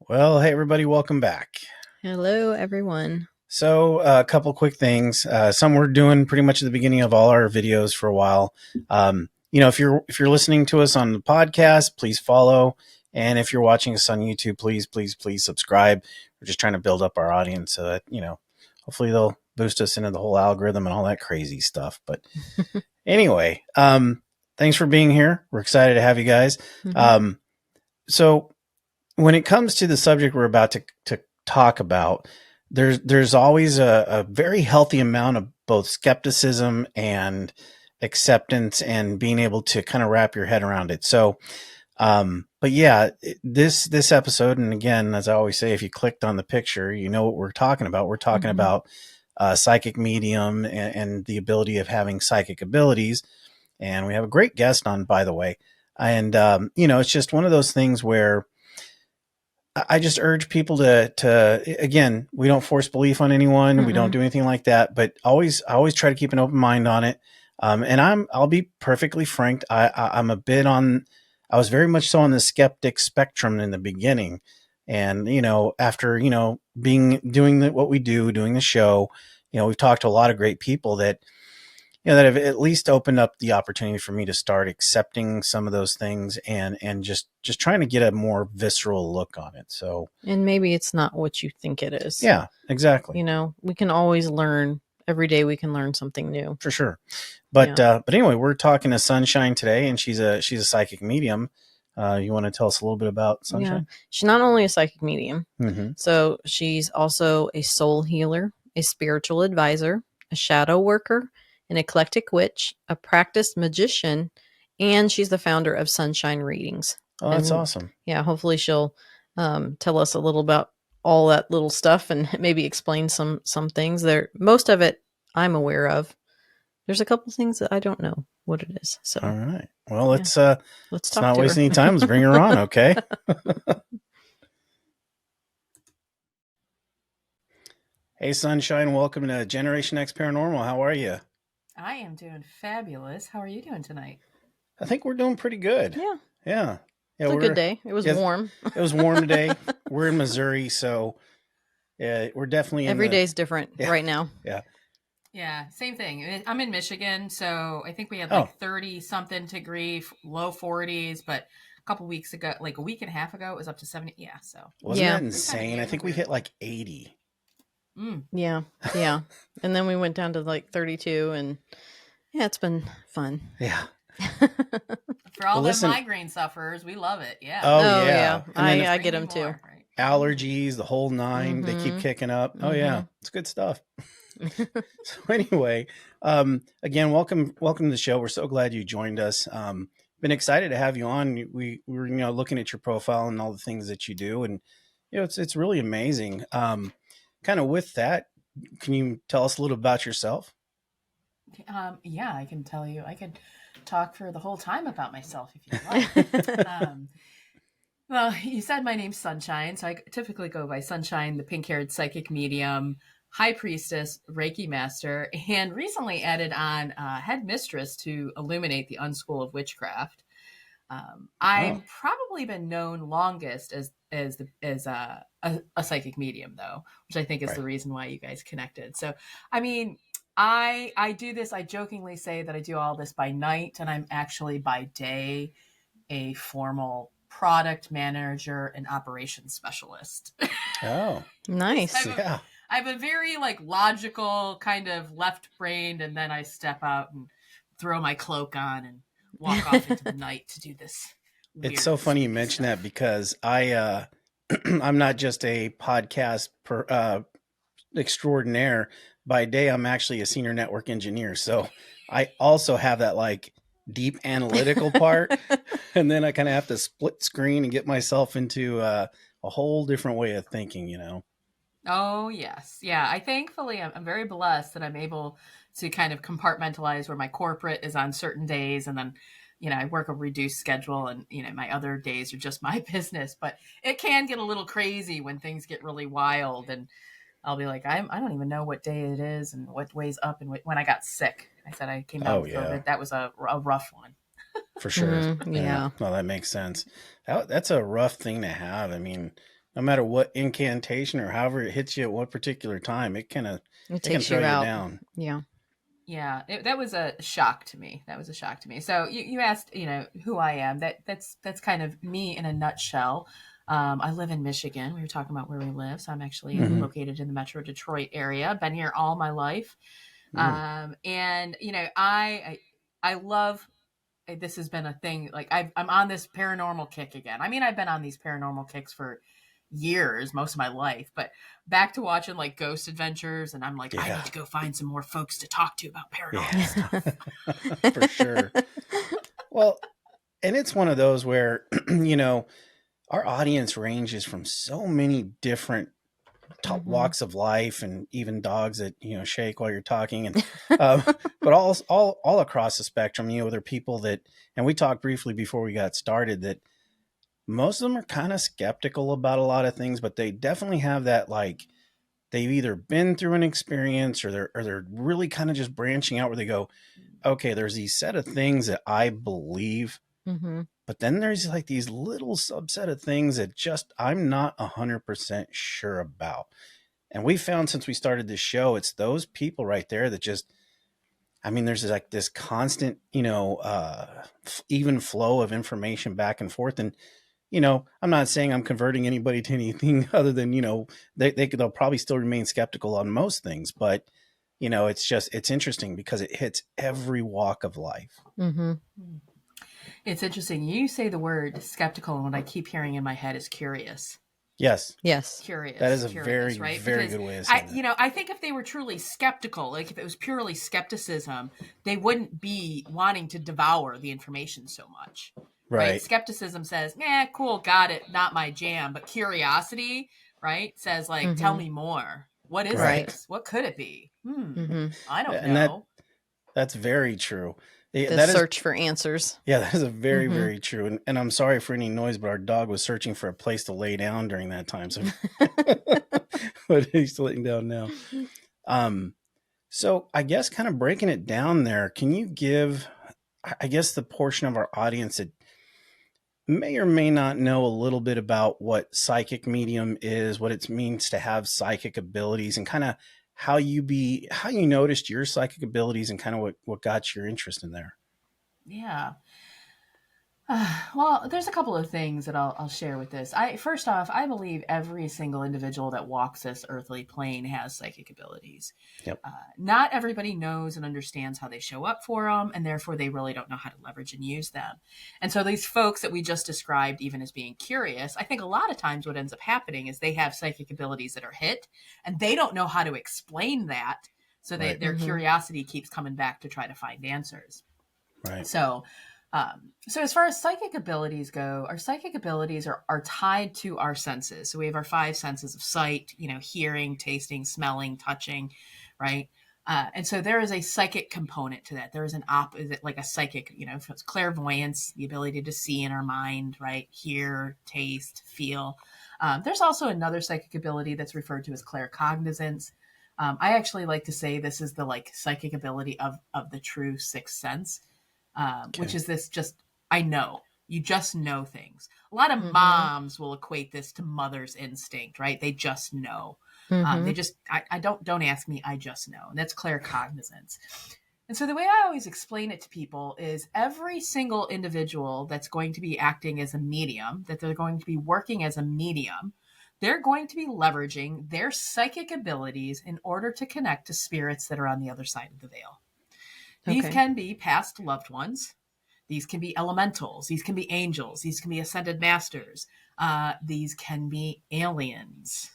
Well, hey everybody, welcome back. Hello, everyone. So, a couple quick things. Some we're doing pretty much at the beginning of all our videos for a while. If you're listening to us on the podcast, please follow, and if you're watching us on YouTube, please subscribe. We're just trying to build up our audience so that hopefully they'll boost us into the whole algorithm and all that crazy stuff. But anyway, thanks for being here. We're excited to have you guys. Mhm. So when it comes to the subject we're about to talk about, there's always a very healthy amount of both skepticism and acceptance and being able to kind of wrap your head around it. So, but yeah, this episode, and again, as I always say, if you clicked on the picture, you know what we're talking about. We're talking Mhm. about psychic medium and the ability of having psychic abilities. And we have a great guest on, by the way. And it's just one of those things where I just urge people to again, we don't force belief on anyone. We don't Mm-mm. do anything like that, but always try to keep an open mind on it. And I'll be perfectly frank. I'm a bit on. I was very much so on the skeptic spectrum in the beginning, and after being doing what we do, doing the show, we've talked to a lot of great people that have at least opened up the opportunity for me to start accepting some of those things and just trying to get a more visceral look on it. So And maybe it's not what you think it is. yeah, exactly. We can always learn. Every day we can learn something new. For sure. But Yeah. but anyway, we're talking to Sunshine today, and she's a psychic medium. You want to tell us a little bit about Yeah. Sunshine? She's not only a psychic medium, Mm-hmm. so she's also a soul healer, a spiritual advisor, a shadow worker, an eclectic witch, a practiced magician, and she's the founder of Sunshine Readings. Oh, that's And awesome. yeah, hopefully she'll tell us a little about all that little stuff and maybe explain some things there. Most of it I'm aware of. There's a couple things that I don't know what it is. All So right. Well, yeah, let's let's talk not to waste her. any time. Let's bring her on. Okay. Hey, Sunshine. Welcome to Generation X Paranormal. How are you? I am doing fabulous. How are you doing tonight? I think we're doing pretty good. Yeah, Yeah. Yeah, it's a good day. It was yes, warm. it was warm today. We're in Missouri, so yeah, we're definitely in Every the day's different yeah, right now. yeah. Yeah, same thing. I'm in Michigan, so I think we had Oh, like 30 something degree, low 40s, but a couple weeks ago, like a week and a half ago, it was up to 70. Yeah, so wasn't Yeah, that we kind of insane? get I in the think we weird hit one. like 80. Mm. yeah. And then we went down to like 32, and yeah, it's been fun. Yeah. For all Well, the listen. migraine sufferers, we love it. Yeah. Oh Oh yeah, yeah. And then I Bring get me them too. more, right? allergies, the whole nine, they keep Mm-hmm. kicking up. Oh yeah. Mm-hmm. It's good stuff. So anyway, again, welcome to the show. We're so glad you joined us. Been excited to have you on. We were looking at your profile and all the things that you do, and it's really amazing. Kind of with that, can you tell us a little about yourself? Yeah, I can tell you. I could talk for the whole time about myself if you'd like. Well, you said my name's Sunshine, so I typically go by Sunshine, the pink haired psychic medium, high priestess, Reiki master, and recently added on head mistress to illuminate the unschool of witchcraft. Oh, I've probably been known longest as a psychic medium, though, which I think is right. the reason why you guys connected. So, I mean, I do this. I jokingly say that I do all this by night, and I'm actually by day a formal product manager and operations specialist. Oh, So Nice. yeah. I have a very like logical kind of left brained, and then I step out and throw my cloak on and walk off into the night to do this It's weird so funny you spooky mention that stuff. because I'm not just a podcast extraordinaire. By day, I'm actually a senior network engineer. So I also have that like deep analytical part. And then I kind of have to split screen and get myself into a whole different way of thinking. Oh yes, yeah. I thankfully I'm very blessed that I'm able to kind of compartmentalize where my corporate is on certain days, and then I work a reduced schedule, and my other days are just my business. But it can get a little crazy when things get really wild, and I'll be like, I don't even know what day it is and what way's up. And when I got sick, I said I came down Oh, with yeah, COVID. That was a rough one. for sure. Mm, Yeah. yeah. Well, that makes sense. That's a rough thing to have. I mean, no matter what incantation or however it hits you at what particular time, It it can takes throw you you out. down. Yeah. Yeah, that was a shock to me. That was a shock to me. So you asked, who I am. That's kind of me in a nutshell. I live in Michigan. We were talking about where we live, so I'm actually Hmm. located in the Metro Detroit area. Been here all my life, Mm. and I love. This has been a thing. Like I'm on this paranormal kick again. I mean, I've been on these paranormal kicks for years, most of my life, but back to watching like Ghost Adventures, and I'm like, I need Yeah, to go find some more folks to talk to about paranormal yeah, stuff. for sure. Well, and it's one of those where our audience ranges from so many different Hmm. walks of life, and even dogs that shake while you're talking, and uh, but all across the spectrum. There are people that, and we talked briefly before we got started, that most of them are kind of skeptical about a lot of things, but they definitely have that, like, they've either been through an experience, or they're really kind of just branching out where they go, okay, there's these set of things that I believe, Hmm. but then there's like these little subset of things that just I'm not 100% sure about. And we found, since we started this show, it's those people right there that just, I mean, there's like this constant, even flow of information back and forth. And, I'm not saying I'm converting anybody to anything other than, they'll probably still remain skeptical on most things, but, it's interesting because it hits every walk of life. Hmm. It's interesting. You say the word skeptical, and what I keep hearing in my head is curious. Yes, Yes. that is Curious, a very, curious, right? very Because good way of saying that. I think if they were truly skeptical, like if it was purely skepticism, they wouldn't be wanting to devour the information so much, right? Right. Skepticism says, "Yeah, cool, got it, not my jam," but curiosity, right, says like, "Tell Hmm. me more. What is Right. Right. this? What could it be? Hmm. I don't And know." that's very true. The That is, search for answers. yeah, that is a very, Hmm. very true. And I'm sorry for any noise, but our dog was searching for a place to lay down during that time. So, but he's laying down now. Um, so I guess, kind of breaking it down there, can you give, I guess, the portion of our audience that may or may not know a little bit about what psychic medium is, what it means to have psychic abilities, and kind of how you noticed your psychic abilities, and kind of what got your interest in there? Yeah. Well, there's a couple of things that I'll share with this. First off, I believe every single individual that walks this earthly plane has psychic abilities. Yep. Not everybody knows and understands how they show up for them, and therefore they really don't know how to leverage and use them. And so these folks that we just described, even as being curious, I think a lot of times what ends up happening is they have psychic abilities that are hit, and they don't know how to explain that. So Right. their Hmm. curiosity keeps coming back to try to find answers. Right. So, so as far as psychic abilities go, our psychic abilities are tied to our senses. So we have our five senses of sight, hearing, tasting, smelling, touching, right? And so there is a psychic component to that. There is like a psychic, if it's clairvoyance, the ability to see in our mind, right? Hear, taste, feel. There's also another psychic ability that's referred to as claircognizance. I actually like to say this is the like psychic ability of the true sixth sense, which Okay. is this just, I know. You just know things. A lot of Hmm. moms will equate this to mother's instinct, right? They just know. Hmm. They just, I don't ask me, I just know. And that's claircognizance. And so the way I always explain it to people is every single individual that's going to be acting as a medium, that they're going to be working as a medium, they're going to be leveraging their psychic abilities in order to connect to spirits that are on the other side of the veil. These Okay. can be past loved ones. These can be elementals. These can be angels. These can be ascended masters. These can be aliens.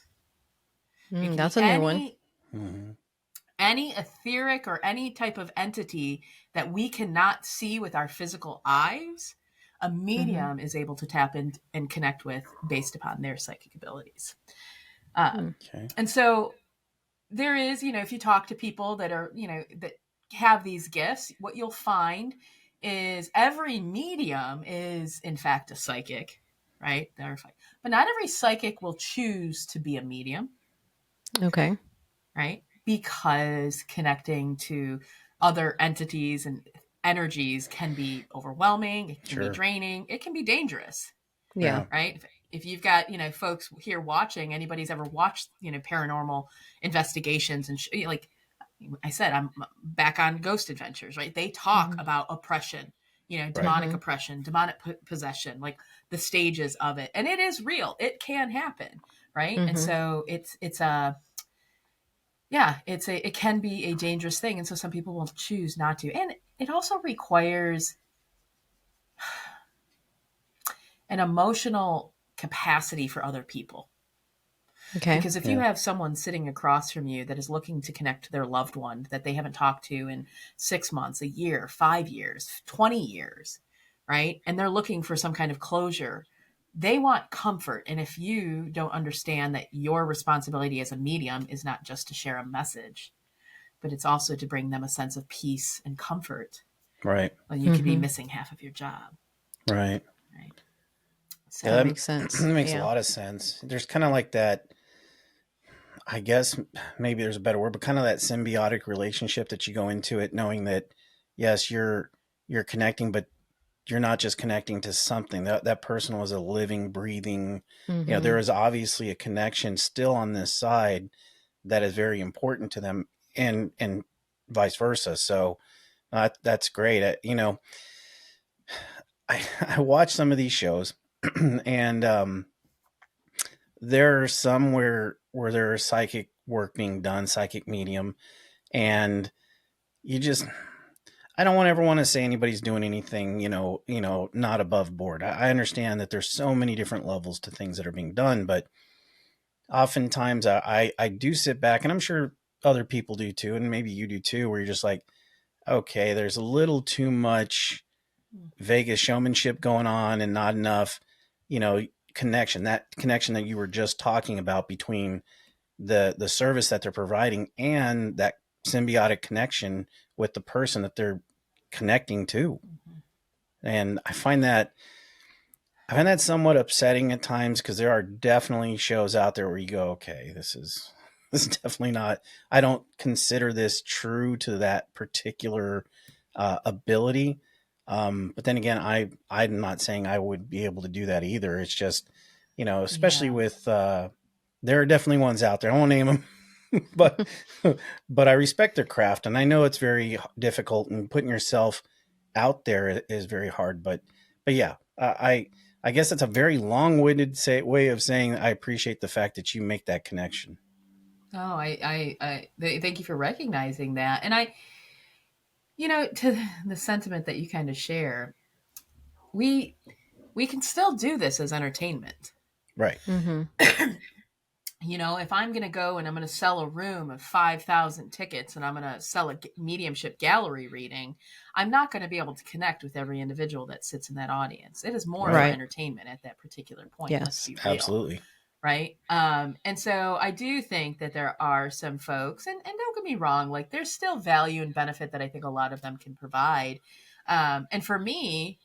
It can be That's a new one. Hmm. any etheric or any type of entity that we cannot see with our physical eyes. A Hmm. medium is able to tap in and connect with based upon their psychic abilities. Um, Okay. and so there is, if you talk to people that are, that have these gifts, what you'll find is every medium is in fact a psychic, right? But not every psychic will choose to be a medium, Okay. right? Because connecting to other entities and energies can be overwhelming, it can be Sure. draining, it can be dangerous, Yeah. Yeah. right? if you've got, folks here watching, anybody's ever watched, paranormal investigations and like I said, I'm back on Ghost Adventures, right? They talk Mhm. about oppression, Right. demonic oppression, demonic possession, like the stages of it. And it is real. It can happen, right? And Mhm. so it's a yeah, it can be a dangerous thing, and so some people will choose not to. And it also requires an emotional capacity for other people. Okay. Because if you Yeah. have someone sitting across from you that is looking to connect to their loved one that they haven't talked to in 6 months, a year, 5 years, 20 years, right? And they're looking for some kind of closure, they want comfort. And if you don't understand that your responsibility as a medium is not just to share a message, but it's also to bring them a sense of peace and comfort, Right. well, you could be Mhm. missing half of your job, Right. right? Yeah, That So, makes that sense. makes a Yeah. lot of sense. There's kind of like that, I guess maybe there's a better word, but kind of that symbiotic relationship that you go into it knowing that yes, you're connecting, but you're not just connecting to something. That person was a living, breathing, there Mhm. is obviously a connection still on this side that is very important to them, and vice versa. So that's great. I watch some of these shows, and there are some where there is psychic work being done, psychic medium, and you just I don't want ever want to say anybody's doing anything, not above board. I understand that there's so many different levels to things that are being done, but oftentimes I do sit back, and I'm sure other people do too, and maybe you do too, where you're just like, okay, there's a little too much Vegas showmanship going on and not enough, you know, connection. That connection that you were just talking about between the service that they're providing and that symbiotic connection with the person that they're connecting to. mhm. And I find that somewhat upsetting at times because there are definitely shows out there where you go, okay, this is definitely not. I don't consider this true to that particular ability. But then again, I'm not saying I would be able to do that either. It's just, especially Yeah. with there are definitely ones out there. I won't name them, but but I respect their craft, and I know it's very difficult, and putting yourself out there is very hard. But yeah, I guess it's a very long-winded way of saying I appreciate the fact that you make that connection. Oh, thank you for recognizing that. And to the sentiment that you kind of share, we we can still do this as entertainment. Right. Mhm. If I'm going to go and I'm going to sell a room of 5,000 tickets and I'm going to sell a mediumship gallery reading, I'm not going to be able to connect with every individual that sits in that audience. It is more for Right. Right. entertainment at that particular point. Let's Yes. be real. Absolutely. Right. And so I do think that there are some folks, and don't get me wrong, like there's still value and benefit that I think a lot of them can provide. And for me,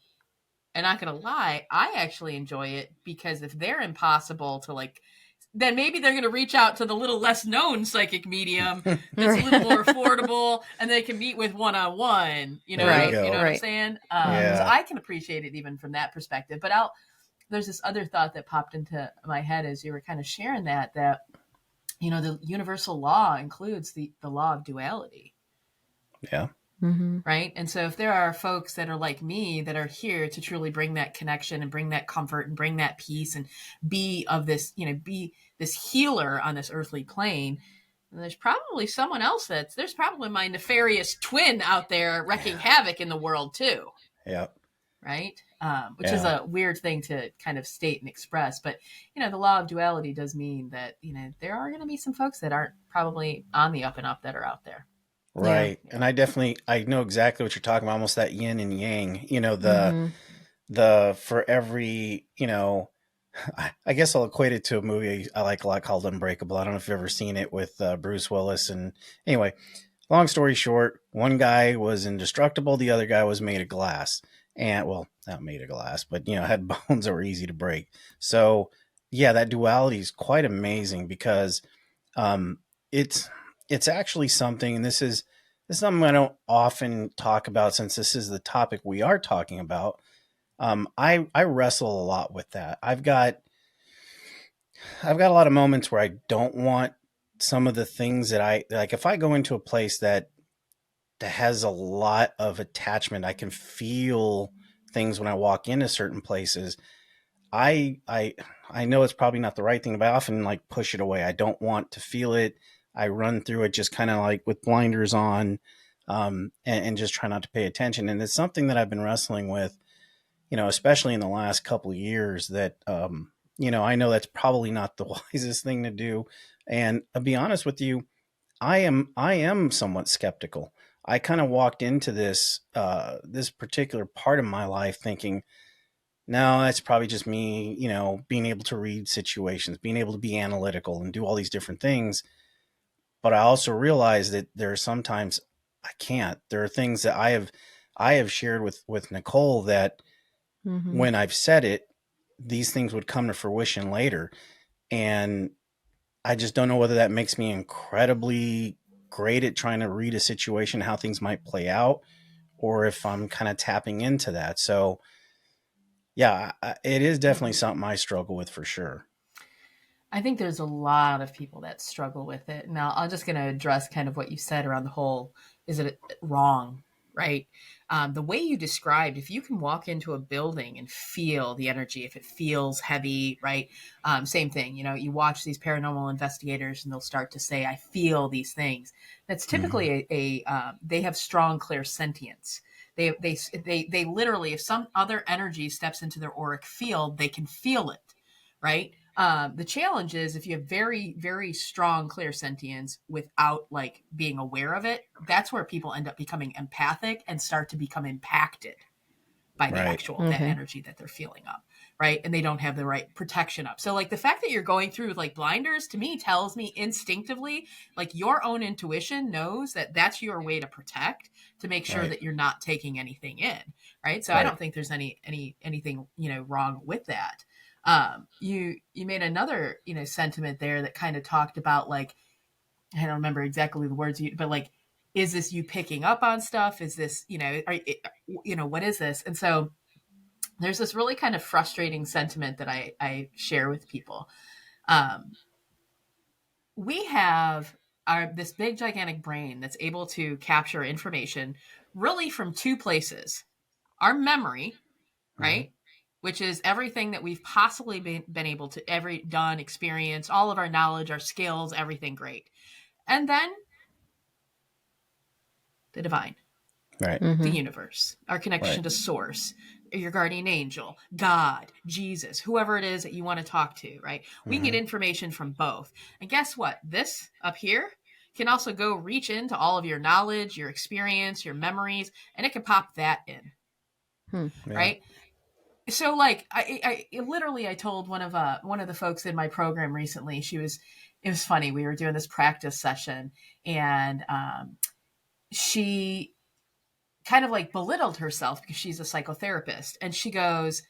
I'm not going to lie, I actually enjoy it because if they're impossible to like, then maybe they're going to reach out to the little less known psychic medium that's a little more affordable and they can meet with one on one, There you Right. you know go. what I'm Right. saying? Mhm. So Yeah. I can appreciate it even from that perspective. But there's this other thought that popped into my head as you were kind of sharing that, the universal law includes the law of duality, Yeah. Mhm. right? And so if there are folks that are like me that are here to truly bring that connection and bring that comfort and bring that peace and be of this, be this healer on this earthly plane, there's probably someone else there's probably my nefarious twin out there wrecking Yeah. havoc in the world too, Yeah. right? Which is Yeah. a weird thing to kind of state and express, but the law of duality does mean that there are going to be some folks that aren't probably on the up and up that are out there. Yeah. Right. Yeah. And I know exactly what you're talking about, almost that yin and yang. Mhm. The for every, I guess I'll equate it to a movie I like a lot called Unbreakable. I don't know if you've ever seen it with Bruce Willis. And anyway, long story short, one guy was indestructible, the other guy was made of glass. And well, not made of glass, but had bones that were easy to break. So yeah, that duality is quite amazing because um, it's it's actually something, and this is something I don't often talk about since this is the topic we are talking about. I wrestle a lot with that. I've got I've got a lot of moments where I don't want some of the things that I like. If I go into a place that has a lot of attachment, I can feel things when I walk into certain places. I I I know it's probably not the right thing, but I often like push it away. I don't want to feel it. I run through it just kind of like with blinders on, and just try not to pay attention. And it's something that I've been wrestling with, especially in the last couple of years. That I know that's probably not the wisest thing to do. And I'll be honest with you, I am somewhat skeptical. I kind of walked into this particular part of my life thinking, no, that's probably just me, being able to read situations, being able to be analytical and do all these different things. But I also realize that there are sometimes I can't. There are things that I have shared with Nicole that Mm-hmm. when I've said it, these things would come to fruition later. And I just don't know whether that makes me incredibly great at trying to read a situation, how things might play out, or if I'm kind of tapping into that. So, yeah, it is definitely something I struggle with for sure. I think there's a lot of people that struggle with it. Now, I'm just going to address kind of what you said around the whole is it wrong, right? The way you described, if you can walk into a building and feel the energy, if it feels heavy, right? Same thing, you watch these paranormal investigators and they'll start to say, I feel these things. That's Hmm. typically they have strong, clear sentience. They literally, if some other energy steps into their auric field, they can feel it, right? The challenge is if you have very, very strong clear sentience without like being aware of it, that's where people end up becoming empathic and start to become impacted by the Right. actual that Okay. energy that they're feeling up, right? And they don't have the right protection up. So like the fact that you're going through with like blinders to me tells me instinctively, like your own intuition knows that that's your way to protect, to make sure Right. that you're not taking anything in, right? So I Right. don't think there's anything wrong with that. You made another sentiment there that kind of talked about like I don't remember exactly the words but like is this you picking up on stuff? Is this what is this? And so there's this really kind of frustrating sentiment that I share with people. Um, we have this big gigantic brain that's able to capture information really from two places: our memory, Hmm. right, which is everything that we've possibly been able to ever done, experience, all of our knowledge, our skills, everything great, and then the divine, Right. the Mm-hmm. universe, our connection Right. to source, your guardian angel, God, Jesus, whoever it is that you want to talk to, right? We can get Hmm. information from both. And guess what? This up here can also go reach into all of your knowledge, your experience, your memories, and it can pop that in, Hmm. Yeah. right? So like I literally I told one of the folks in my program recently, it was funny. We were doing this practice session and she kind of like belittled herself because she's a psychotherapist and she goes,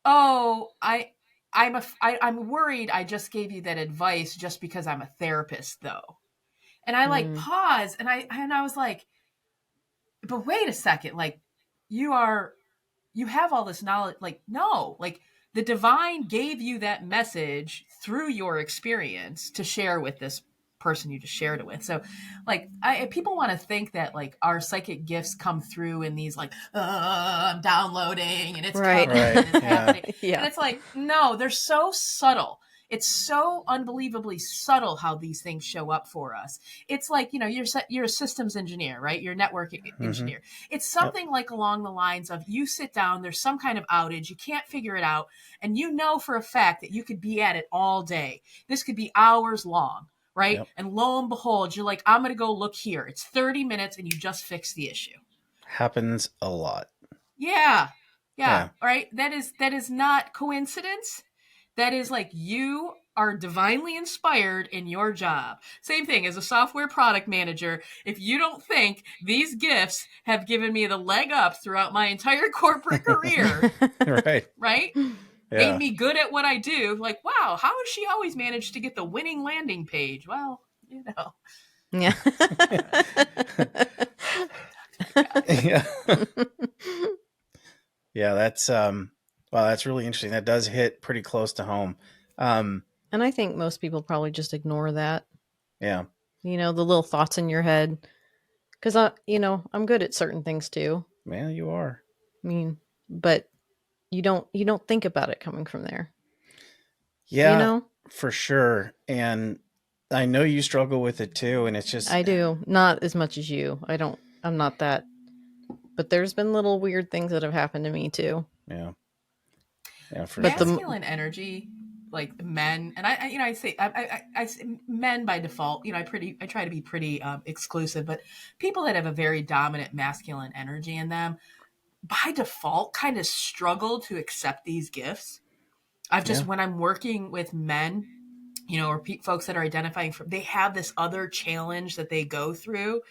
oh I'm worried I just gave you that advice just because I'm a therapist though. And I like Mm. paused and I was like, but wait a second, like you are you have all this knowledge, like no, like the divine gave you that message through your experience to share with this person you just shared it with. So like people want to think that like our psychic gifts come through in these like I'm downloading and it's Right. coming Right. and it's Yeah. happening, and Yeah. it's like no, they're so subtle. It's so unbelievably subtle how these things show up for us. It's like you're a systems engineer, right? You're a network Hmm. engineer. It's Yep. something like along the lines of you sit down, there's some kind of outage, you can't figure it out, and you know for a fact that you could be at it all day. This could be hours long, right? Yep. And lo and behold, you're like, I'm going to go look here. It's 30 minutes and you just fixed the issue. Happens a lot. Yeah. Yeah. Yeah. All right. That is not coincidence. That is like you are divinely inspired in your job. Same thing as a software product manager. If you don't think these gifts have given me the leg up throughout my entire corporate career, Right. right? Made Yeah. me good at what I do, like, wow, how has she always managed to get the winning landing page? Well, Yeah. talk to my guys. Yeah. Yeah. Well, that's really interesting. That does hit pretty close to home. Um, And I think most people probably just ignore that. Yeah. The little thoughts in your head. Because I'm good at certain things too. Man, you are. I mean, but you don't think about it coming from there. You Yeah, know, for sure. And I know you struggle with it too. And it's just, I do not as much as you. I don't. I'm not that. But there's been little weird things that have happened to me too. yeah, yeah, for But sure. the Masculine energy, like men, and I say I say men by default. I try to be pretty exclusive, but people that have a very dominant masculine energy in them by default kind of struggle to accept these gifts. I've just Yeah, when I'm working with men, or folks that are identifying for, they have this other challenge that they go through,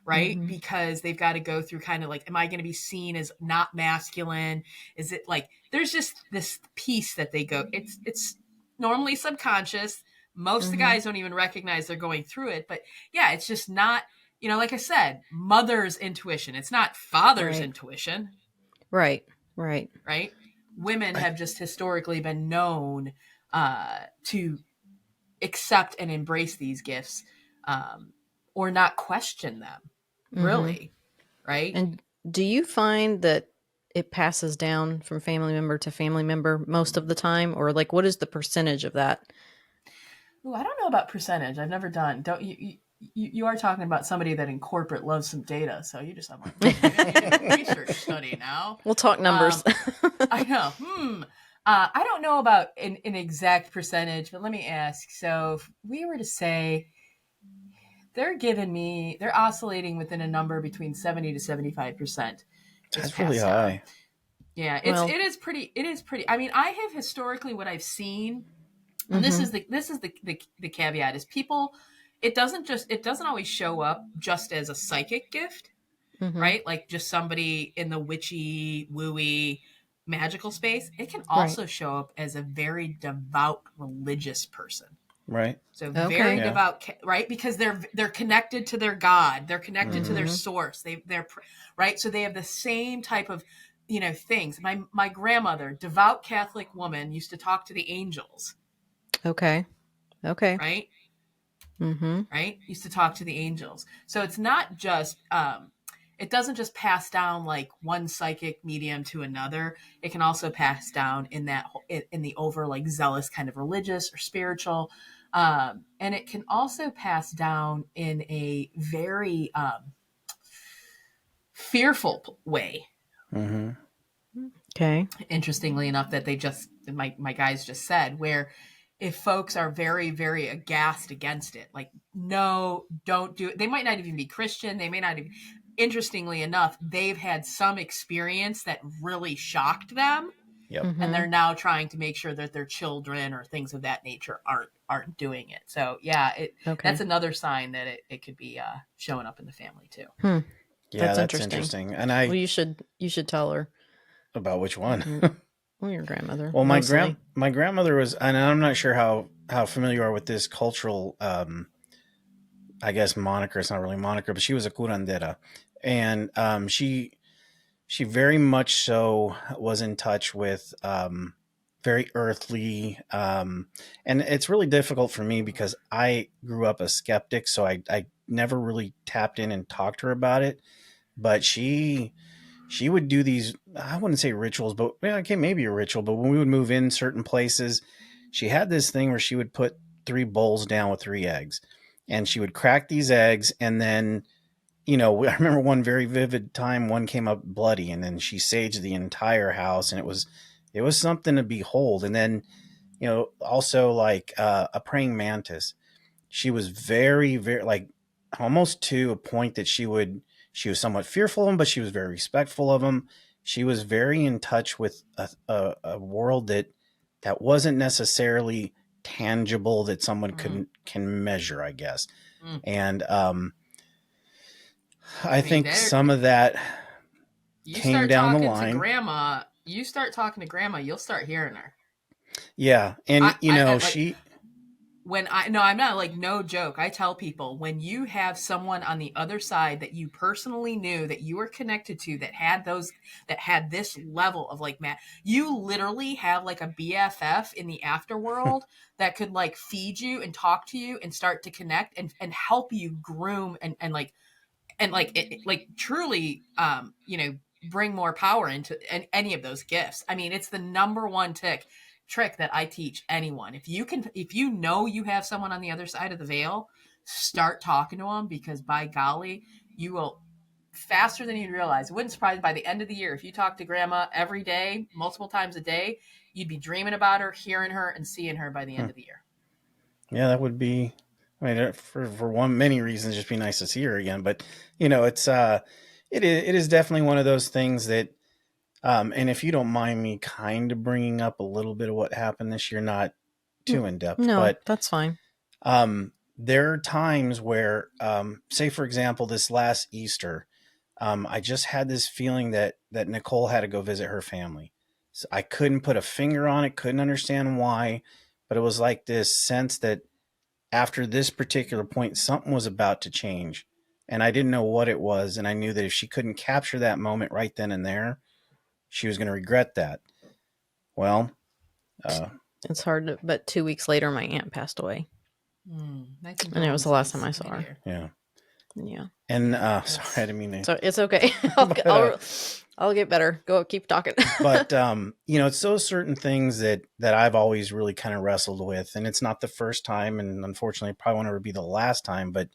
right? hmm Because they've got to go through kind of like, am I going to be seen as not masculine? Is it like, there's just this piece that they go, it's normally subconscious. Most of the hmm guys don't even recognize they're going through it, but yeah, it's just not, like I said, mother's intuition. It's not father's right, intuition, right, right. right? Women I, have just historically been known to accept and embrace these gifts, um, or not question them, hmm really, right? And do you find that it passes down from family member to family member most of the time, or like what is the percentage of that? Ooh, I don't know about percentage. I've never done. Don't you are talking about somebody that in corporate loves some data, so you just I'm like, maybe I need to do a research study now. We'll talk numbers. Um, I know. I don't know about an exact percentage, but let me ask. So if we were to say they're oscillating within a number between 70 to 75% is that's really passed down. high. Yeah, Well, it is pretty. I mean, I have historically what I've seen, and this hmm is the caveat is people. It doesn't always show up just as a psychic gift, hmm right? Like just somebody in the witchy, wooey, magical space. It can right. also show up as a very devout religious person. Right. So very Okay. Yeah. devout, right? Because they're connected to their God. They're connected to their Mm-hmm. hmm source. They're right. So they have the same type of things. My grandmother, devout Catholic woman, used to talk to the angels. Okay. Okay. Right, hmm right. Used to talk to the angels. So it's not just it doesn't just pass down like one psychic medium to another. It can also pass down in the over like zealous kind of religious or spiritual, and it can also pass down in a very fearful way. Mm-hmm. Okay. Interestingly enough, that my guys just said, where if folks are very very aghast against it, like no, don't do it, they might not even be Christian, they may not even, interestingly enough, they've had some experience that really shocked them, Yep. and hmm they're now trying to make sure that their children or things of that nature aren't doing it. So yeah, Okay. that's another sign that it could be showing up in the family too. Hmm. Yeah, That's that's interesting. interesting. And Well, I you should tell her. about which one? Mm, Well, your grandmother Well, mostly. my grandmother was, and I'm not sure how familiar you are with this cultural, I guess moniker. It's not really moniker, but she was a curandera, and she very much so was in touch with very earthly, and it's really difficult for me because I grew up a skeptic, so I never really tapped in and talked to her about it. But she would do these, I wouldn't say rituals, but yeah, okay, maybe a ritual, but when we would move in certain places, she had this thing where she would put three bowls down with three eggs, and she would crack these eggs, and then I remember one very vivid time, one came up bloody, and then she saged the entire house, and it was something to behold. And then also like a praying mantis, she was very very like almost to a point that she was somewhat fearful of him, but she was very respectful of him. She was very in touch with a world that wasn't necessarily tangible, that someone Mm, can measure, I guess. mm. And I I mean, think there some of that you came start down the talking to line. grandma. You'll start hearing her. Yeah, and I like she when I no, I'm not like no joke. I tell people when you have someone on the other side that you personally knew that you were connected to that had this level of like man, you literally have like a BFF in the afterworld that could like feed you and talk to you and start to connect and help you groom and truly bring more power into any of those gifts. I mean, it's the number one trick that I teach anyone. If you know you have someone on the other side of the veil, start talking to them, because by golly, you will faster than you'd realize. It wouldn't surprise me, by the end of the year, if you talk to grandma every day, multiple times a day, you'd be dreaming about her, hearing her, and seeing her by the end of the year. Yeah, that would be. I mean, for one many reasons, just be nice to see her again. But it's it is definitely one of those things that. And if you don't mind me kind of bringing up a little bit of what happened this year, not too in depth, No, but that's fine. there are times where, say, for example, this last Easter, I just had this feeling that Nicole had to go visit her family. So I couldn't put a finger on it, couldn't understand why, but it was like this sense that after this particular point, something was about to change. And I didn't know what it was. And I knew that if she couldn't capture that moment right then and there, she was going to regret that. Well, It's hard to, but 2 weeks later, my aunt passed away. And it was the last time I saw her. yeah. Yeah. And sorry, I didn't mean to. So it's okay. I'll get better. Go keep talking. But it's those certain things that I've always really kind of wrestled with, and it's not the first time, and unfortunately, probably won't ever be the last time. But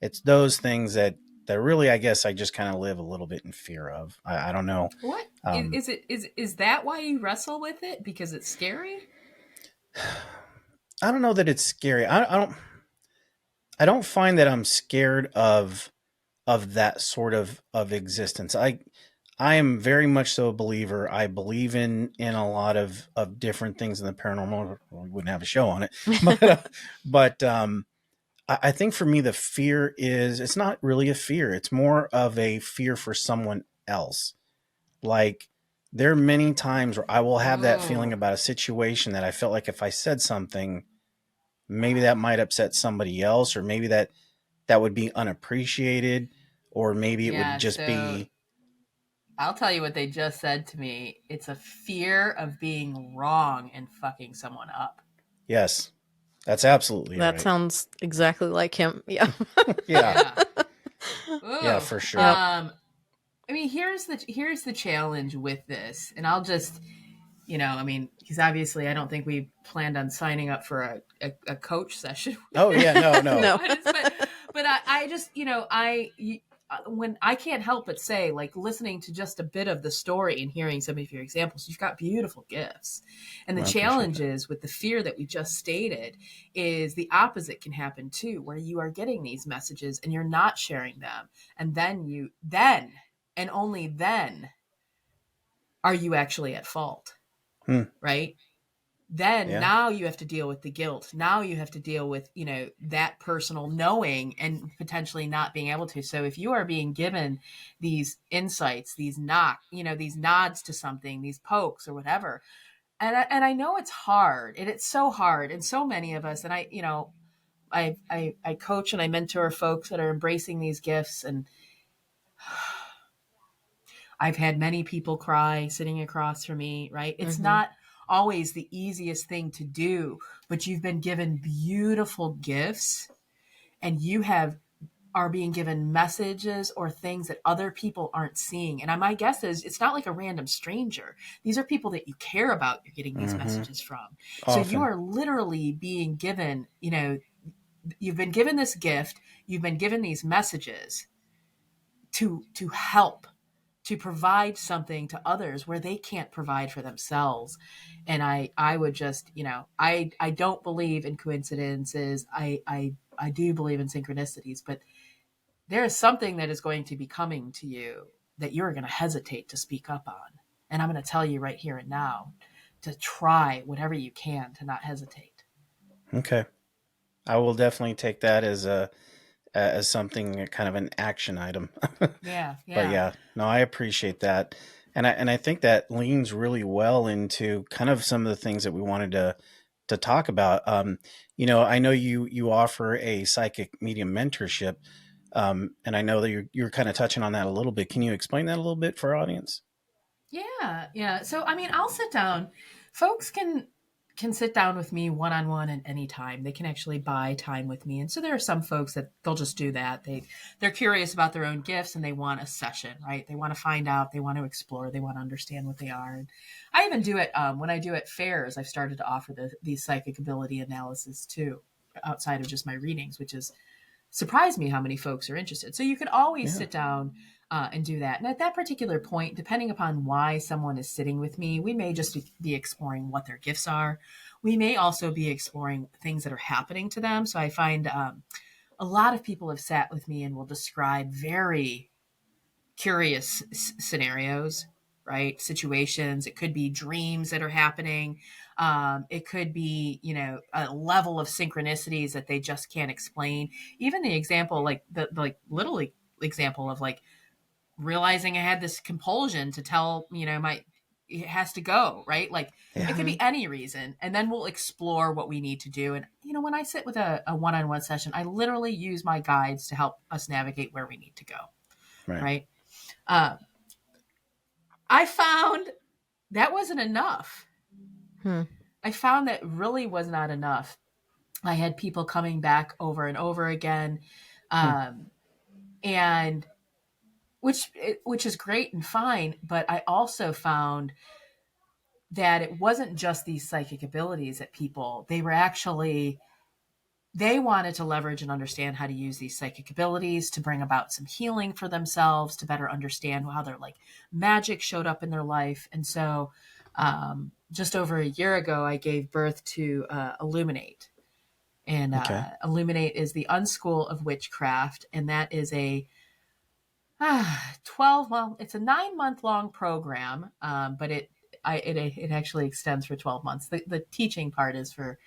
it's those things that really, I guess, I just kind of live a little bit in fear of. I don't know. What is that? Why you wrestle with it? Because it's scary? I don't know that it's scary. I don't find that I'm scared of that sort of existence. I am very much so a believer. I believe in a lot of different things in the paranormal. We wouldn't have a show on it, but I think for me the fear is, it's not really a fear. It's more of a fear for someone else. Like, there are many times where I will have that feeling about a situation that I felt like if I said something, maybe that might upset somebody else, or maybe that would be unappreciated, or maybe it would just be. I'll tell you what they just said to me. It's a fear of being wrong and fucking someone up. Yes, that's absolutely that right. sounds exactly like him. Yeah. Yeah. Yeah, for sure. I mean, here's the challenge with this, and I'll just, because obviously I don't think we planned on signing up for a coach session. Oh yeah, no. But I just, when I can't help but say, like, listening to just a bit of the story and hearing some of your examples, you've got beautiful gifts. And the challenge is with the fear that we just stated is the opposite can happen too, where you are getting these messages and you're not sharing them. And then and only then are you actually at fault. Right? Then now you have to deal with the guilt. Now you have to deal with, that personal knowing and potentially not being able to. So if you are being given these insights, these nods to something, these pokes or whatever, and I know it's hard, and it's so hard, and so many of us, and I coach and I mentor folks that are embracing these gifts, and I've had many people cry sitting across from me, right? It's not always the easiest thing to do, but you've been given beautiful gifts, and you are being given messages or things that other people aren't seeing. And my guess is it's not like a random stranger. These are people that you care about. You're getting these messages from. Often. So you are literally being given, you've been given this gift. You've been given these messages to help, to provide something to others where they can't provide for themselves. And I would just, I don't believe in coincidences. I do believe in synchronicities, but there is something that is going to be coming to you that you're going to hesitate to speak up on. And I'm going to tell you right here and now to try whatever you can to not hesitate. Okay. I will definitely take that as something, kind of an action item. Yeah. But yeah, no, I appreciate that. And I think that leans really well into kind of some of the things that we wanted to to talk about. I know you offer a psychic medium mentorship, and I know that you're kind of touching on that a little bit. Can you explain that a little bit for our audience? Yeah, yeah. So I mean, I'll sit down. Folks can sit down with me one on one at any time. They can actually buy time with me. And so there are some folks that they'll just do that. They're curious about their own gifts and they want a session, right? They want to find out, they want to explore, they want to understand what they are. And I even do it when I do at fairs. I've started to offer these psychic ability analysis too, outside of just my readings, which is surprised me how many folks are interested. So you can always Yeah. sit down and do that. And at that particular point, depending upon why someone is sitting with me, we may just be exploring what their gifts are. We may also be exploring things that are happening to them. So I find a lot of people have sat with me and will describe very curious scenarios, right? Situations. It could be dreams that are happening. It could be, a level of synchronicities that they just can't explain. Even the example, like the like little example of like realizing I had this compulsion to tell, my it has to go, right? Like it Yeah. could Mhm. be any reason. And then we'll explore what we need to do. And, when I sit with a one-on-one session, I literally use my guides to help us navigate where we need to go. Right. Right. Uh, I found that wasn't enough. Hmm. I found that really was not enough. I had people coming back over and over again. Hmm. Um, and which is great and fine, but I also found that it wasn't just these psychic abilities that they wanted to leverage and understand how to use these psychic abilities to bring about some healing for themselves, to better understand how their like magic showed up in their life. And so just over a year ago, I gave birth to Illuminate. And Okay. Illuminate is the unschool of witchcraft. And that is a 12, well, it's a 9 month long program, but it actually extends for 12 months. The teaching part is for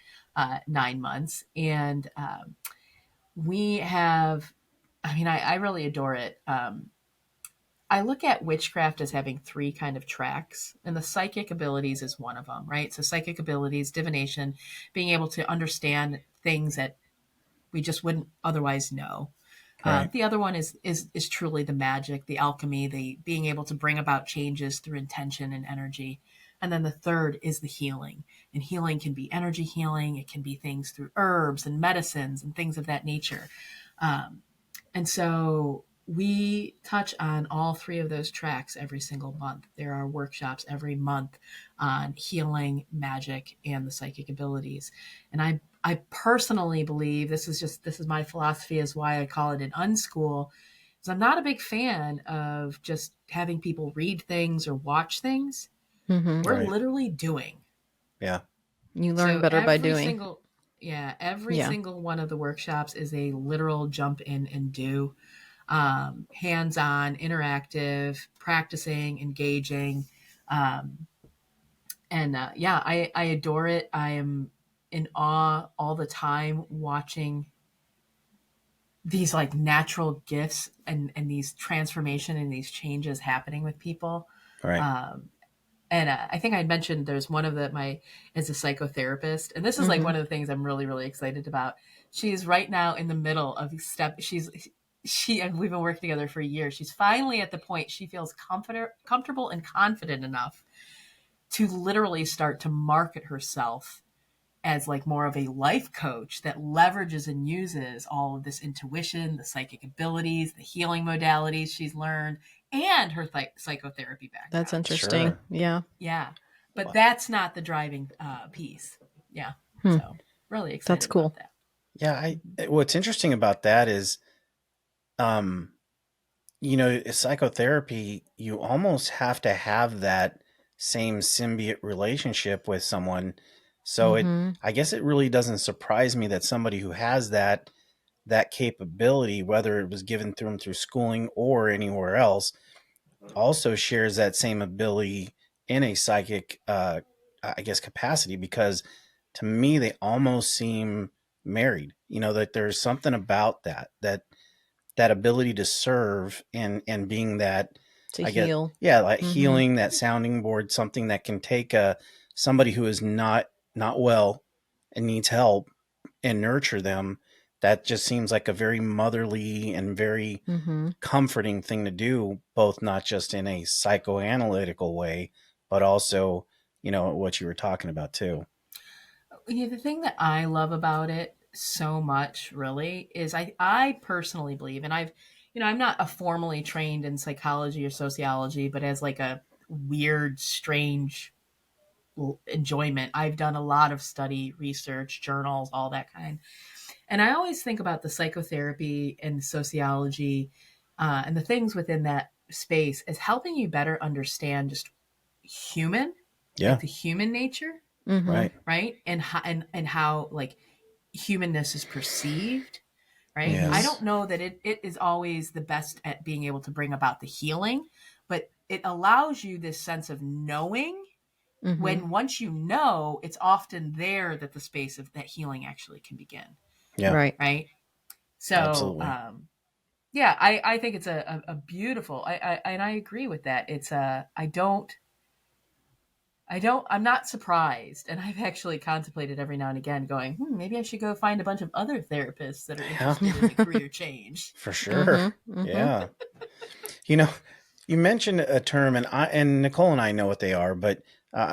9 months. And we have, I mean, I really adore it. I look at witchcraft as having three kind of tracks, and the psychic abilities is one of them, right? So psychic abilities, divination, being able to understand things that we just wouldn't otherwise know. Right. The other one is truly the magic, the alchemy, the being able to bring about changes through intention and energy. And then the third is the healing. And healing can be energy healing. It can be things through herbs and medicines and things of that nature. Um, and so we touch on all three of those tracks every single month. There are workshops every month on healing, magic, and the psychic abilities. And I personally believe this is my philosophy is why I call it an unschool. Is I'm not a big fan of just having people read things or watch things. Mhm. We're Right. literally doing. Yeah. You learn So better by doing. every Yeah. single one of the workshops is a literal jump in and do, hands-on, interactive, practicing, engaging, um, and yeah, I adore it. I am in awe all the time watching these like natural gifts and these transformation and these changes happening with people. Right. Um, and I think I mentioned there's one of my is a psychotherapist, and this is like Mhm. one of the things I'm really really excited about. She's right now in the middle of she and we've been working together for a year. She's finally at the point she feels comfortable and confident enough to literally start to market herself as like more of a life coach that leverages and uses all of this intuition, the psychic abilities, the healing modalities she's learned, and her psychotherapy That's background. interesting. Sure. Yeah. Yeah. But Well, that's not the driving piece. Yeah. Hmm. So really That's excited about cool. that. yeah. What's interesting about that is, um, psychotherapy, you almost have to have that same symbiote relationship with someone. So Mhm. I guess it really doesn't surprise me that somebody who has that capability, whether it was given to them through schooling or anywhere else, also shares that same ability in a psychic, I guess, capacity. Because to me, they almost seem married. That there's something about that ability to serve and being that, To I get, heal. yeah, like Mhm. healing, that sounding board, something that can take somebody who is not well, and needs help and nurture them, that just seems like a very motherly and very Mm-hmm. comforting thing to do, both not just in a psychoanalytical way, but also, what you were talking about too. Yeah, the thing that I love about it so much really is I personally believe, and I'm not a formally trained in psychology or sociology, but as like a weird, strange enjoyment, I've done a lot of study, research, journals, all that kind. And I always think about the psychotherapy and sociology and the things within that space as helping you better understand just human, like Yeah. the human nature, Mm-hmm. Right. right? And how like humanness is perceived, right? I Mm-hmm. Yes. don't know that it is always the best at being able to bring about the healing, but it allows you this sense of knowing Mm-hmm. when once you know, it's often there that the space of that healing actually can begin, Yeah. Right. right? So, Absolutely. yeah, I think it's a beautiful, and I agree with that. It's I'm not surprised. And I've actually contemplated every now and again going, maybe I should go find a bunch of other therapists that are Yeah. interested in the career change. For sure. Mm-hmm. Mm-hmm. Yeah. You know, you mentioned a term, and Nicole and I know what they are, but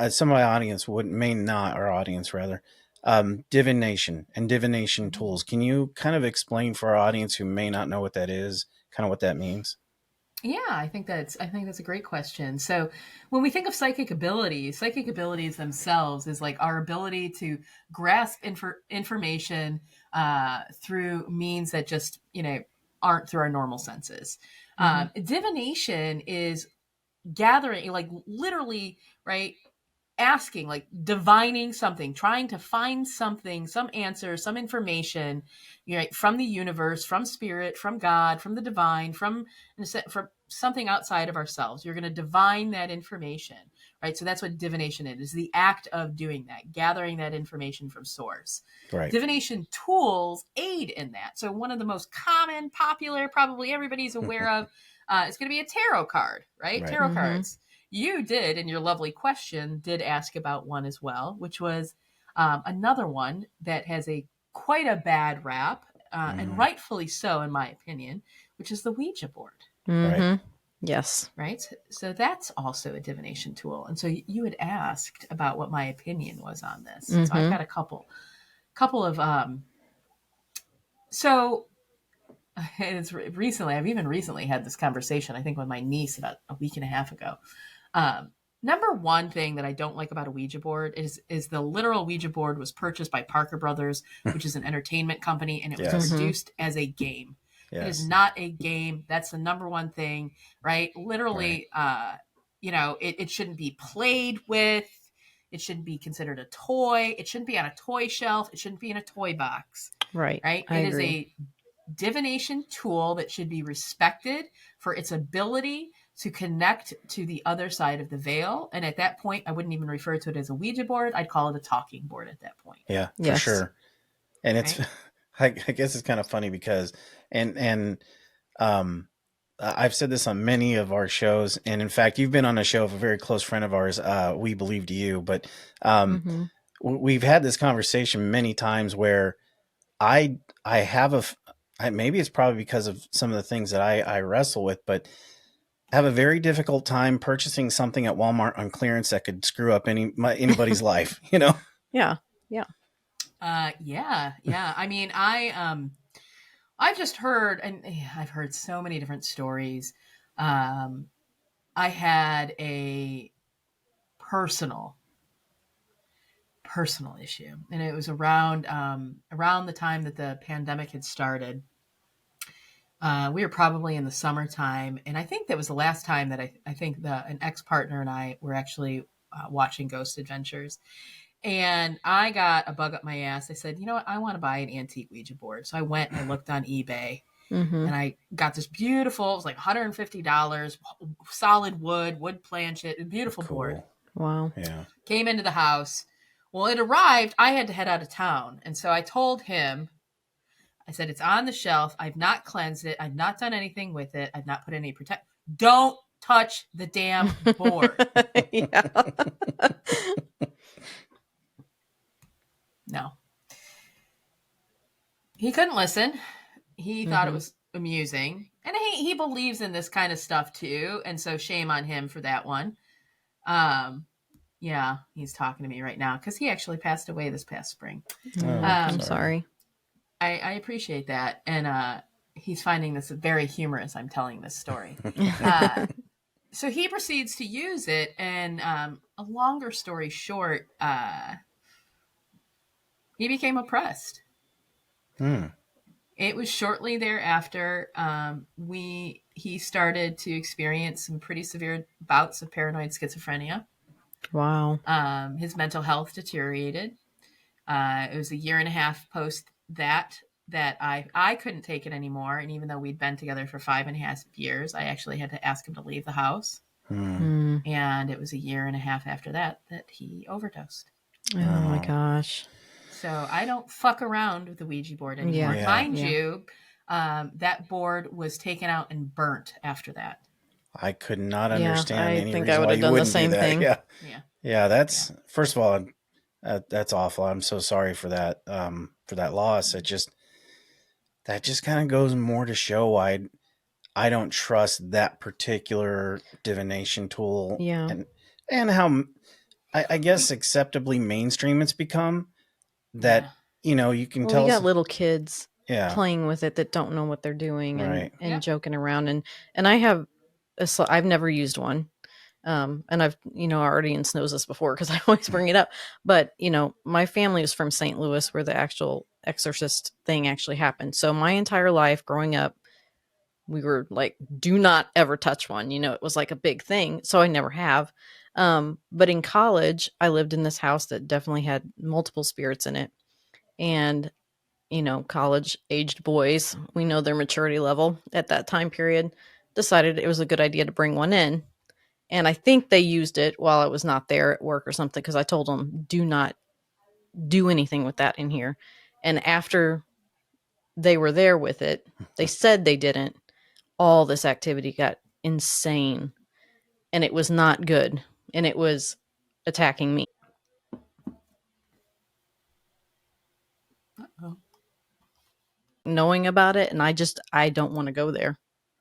some of my audience would may not, our audience rather, divination and divination tools. Can you kind of explain for our audience who may not know what that is, kind of what that means? Yeah, I think that's a great question. So, when we think of psychic abilities themselves is like our ability to grasp information through means that just aren't through our normal senses. Mm-hmm. Divination is gathering, like literally, right? Asking, like divining something, trying to find something, some answer, some information, from the universe, from spirit, from God, from the divine, from something outside of ourselves. You're going to divine that information, right? So that's what divination is the act of doing that, gathering that information from source. Right. Divination tools aid in that. So one of the most common, popular, probably everybody's aware of, is going to be a tarot card, right? Right. Tarot Mm-hmm. cards. You did, in your lovely question, did ask about one as well, which was another one that has a quite a bad rap, and Mm, rightfully so, in my opinion, which is the Ouija board, right. Mm-hmm. Yes. right? So that's also a divination tool. And so you had asked about what my opinion was on this. So I've Mm-hmm. got a couple of so it's recently, I've even recently had this conversation, I think, with my niece about a week and a half ago. Um, Number one thing that I don't like about a Ouija board is the literal Ouija board was purchased by Parker Brothers, which is an entertainment company, and it was Yes. Mm-hmm. produced as a game. It is Yes. not a game. That's the number one thing, right? Right. Literally, it shouldn't be played with. It shouldn't be considered a toy. It shouldn't be on a toy shelf. It shouldn't be in a toy box, Right. right? I It is agree. a divination tool that should be respected for its ability to connect to the other side of the veil. And at that point, I wouldn't even refer to it as a Ouija board. I'd call it a talking board at that point. Yeah, for Yes. sure. And it's, Right. I guess it's kind of funny because, and um, I've said this on many of our shows, and in fact, you've been on a show of a very close friend of ours. We believe to you, but um, Mm-hmm. we've had this conversation many times where I have maybe it's probably because of some of the things that I wrestle with, but I have a very difficult time purchasing something at Walmart on clearance that could screw up anybody's life. Yeah. Yeah. Yeah. I mean, I've just heard, and I've heard so many different stories. Um, I had a personal personal issue, and it was around the time that the pandemic had started. We were probably in the summertime, and I think that was the last time that I think an ex partner and I were actually watching Ghost Adventures. And I got a bug up my ass. I said, you know what? I want to buy an antique Ouija board. So I went and I looked on eBay, Mm-hmm. and I got this beautiful, it was like $150, solid wood planchet, beautiful board. Cool. Wow. Yeah. Came into the house. Well, it arrived. I had to head out of town. And so I told him, I said, it's on the shelf. I've not cleansed it. I've not done anything with it. I've not put any protect. Don't touch the damn board. Yeah. No. he couldn't listen. He thought it Mm-hmm. was amusing. And he believes in this kind of stuff too. And so shame on him for that one. Um, yeah, he's talking to me right now because he actually passed away this past spring. Oh, I'm Um, sorry. sorry. I appreciate that. And he's finding this very humorous. I'm telling this story. Uh, so he proceeds to use it. And a longer story short, he became oppressed. Hmm. It was shortly thereafter he started to experience some pretty severe bouts of paranoid schizophrenia. Wow. His mental health deteriorated. It was a year and a half post that I couldn't take it anymore. And even though we'd been together for 5.5 years, I actually had to ask him to leave the house. Hmm. Mm. And it was a year and a half after that he overdosed. Oh my Oh, gosh. So I don't fuck around with the Ouija board anymore. Yeah. yeah. Mind Yeah. you, that board was taken out and burnt after that. I could not Yeah. understand I any think I reason would why have you done the wouldn't do same that. thing. Yeah. Yeah. Yeah. Yeah. That's, first of all, that's awful. I'm so sorry for that loss. That just kind of goes more to show why I don't trust that particular divination tool, Yeah. and how I guess acceptably mainstream it's become. Yeah. That you can Well, you tell. got little kids Yeah. playing with it that don't know what they're doing and Right. and Yep. joking around and I have I've never used one. And I've, our audience knows this before because I always bring it up. But, my family is from St. Louis where the actual exorcist thing actually happened. So my entire life growing up, we were like, do not ever touch one. It was like a big thing. So I never have. But in college, I lived in this house that definitely had multiple spirits in it. And, college aged boys, we know their maturity level at that time period, decided it was a good idea to bring one in. And I think they used it while I was not there at work or something because I told them, do not do anything with that in here. And after they were there with it, they said they didn't. All this activity got insane and it was not good. And it was attacking me. Uh-oh. Knowing about it, and I don't want to go there.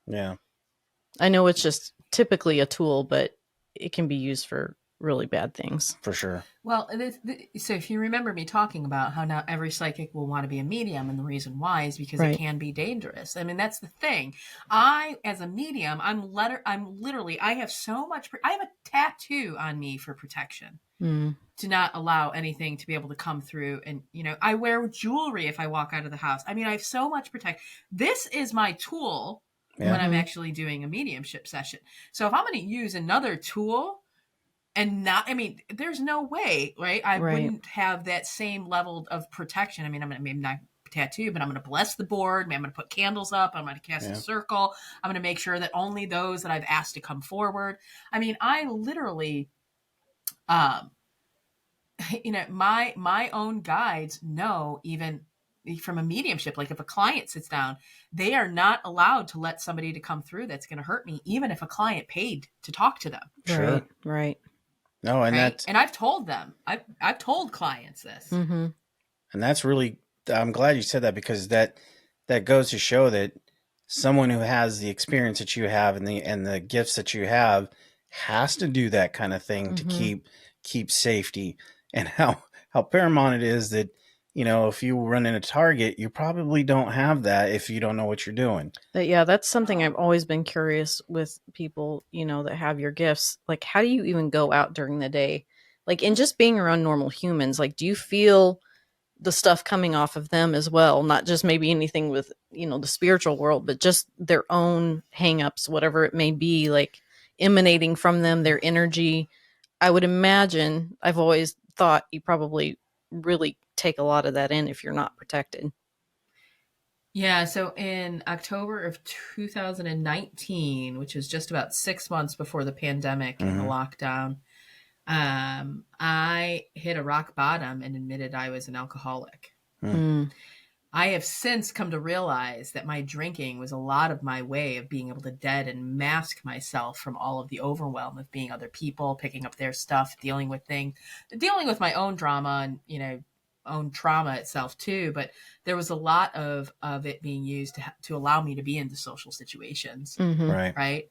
Yeah. I know it's just typically a tool, but it can be used for really bad things. For sure. Well, so if you remember me talking about how not every psychic will want to be a medium, and the reason why is because it Right. can be dangerous. I mean, that's the thing. As a medium, I have so much. I have a tattoo on me for protection Mm. to not allow anything to be able to come through. And I wear jewelry if I walk out of the house. I mean, I have so much protect. This is my tool Yeah. when I'm Mhm. actually doing a mediumship session. So if I'm going to use another tool and not, I mean, there's no way, right? I Right. wouldn't have that same level of protection. I mean, I'm going to maybe not tattoo, but I'm going to bless the board. I'm going to put candles up. I'm going to cast a Yeah. circle. I'm going to make sure that only those that I've asked to come forward. I mean, I literally, um, my own guides know, even from a mediumship, like if a client sits down, they are not allowed to let somebody to come through that's going to hurt me, even if a client paid to talk to them. Sure. Right. Right. No, and Right. And I've told them, I've told clients this. Mm-hmm. that's really, I'm glad you said that, because that goes to show that someone who has the experience that you have and the gifts that you have has to do that kind of thing to Mhm. keep safety. And how paramount it is that if you run in a target, you probably don't have that if you don't know what you're doing. But yeah, that's something I've always been curious with people, that have your gifts. Like, how do you even go out during the day? Like, and just being around normal humans, like, do you feel the stuff coming off of them as well? Not just maybe anything with, the spiritual world, but just their own hangups, whatever it may be, like emanating from them, their energy. I would imagine, I've always thought you probably really take a lot of that in if you're not protected. Yeah, so in October of 2019, which is just about 6 months before the pandemic and the Mm-hmm. lockdown, I hit a rock bottom and admitted I was an alcoholic. Mm. I have since come to realize that my drinking was a lot of my way of being able to dead and mask myself from all of the overwhelm of being other people, picking up their stuff, dealing with my own drama, and own trauma itself too, but there was a lot of it being used to allow me to be into social situations, Mm-hmm. Right. right?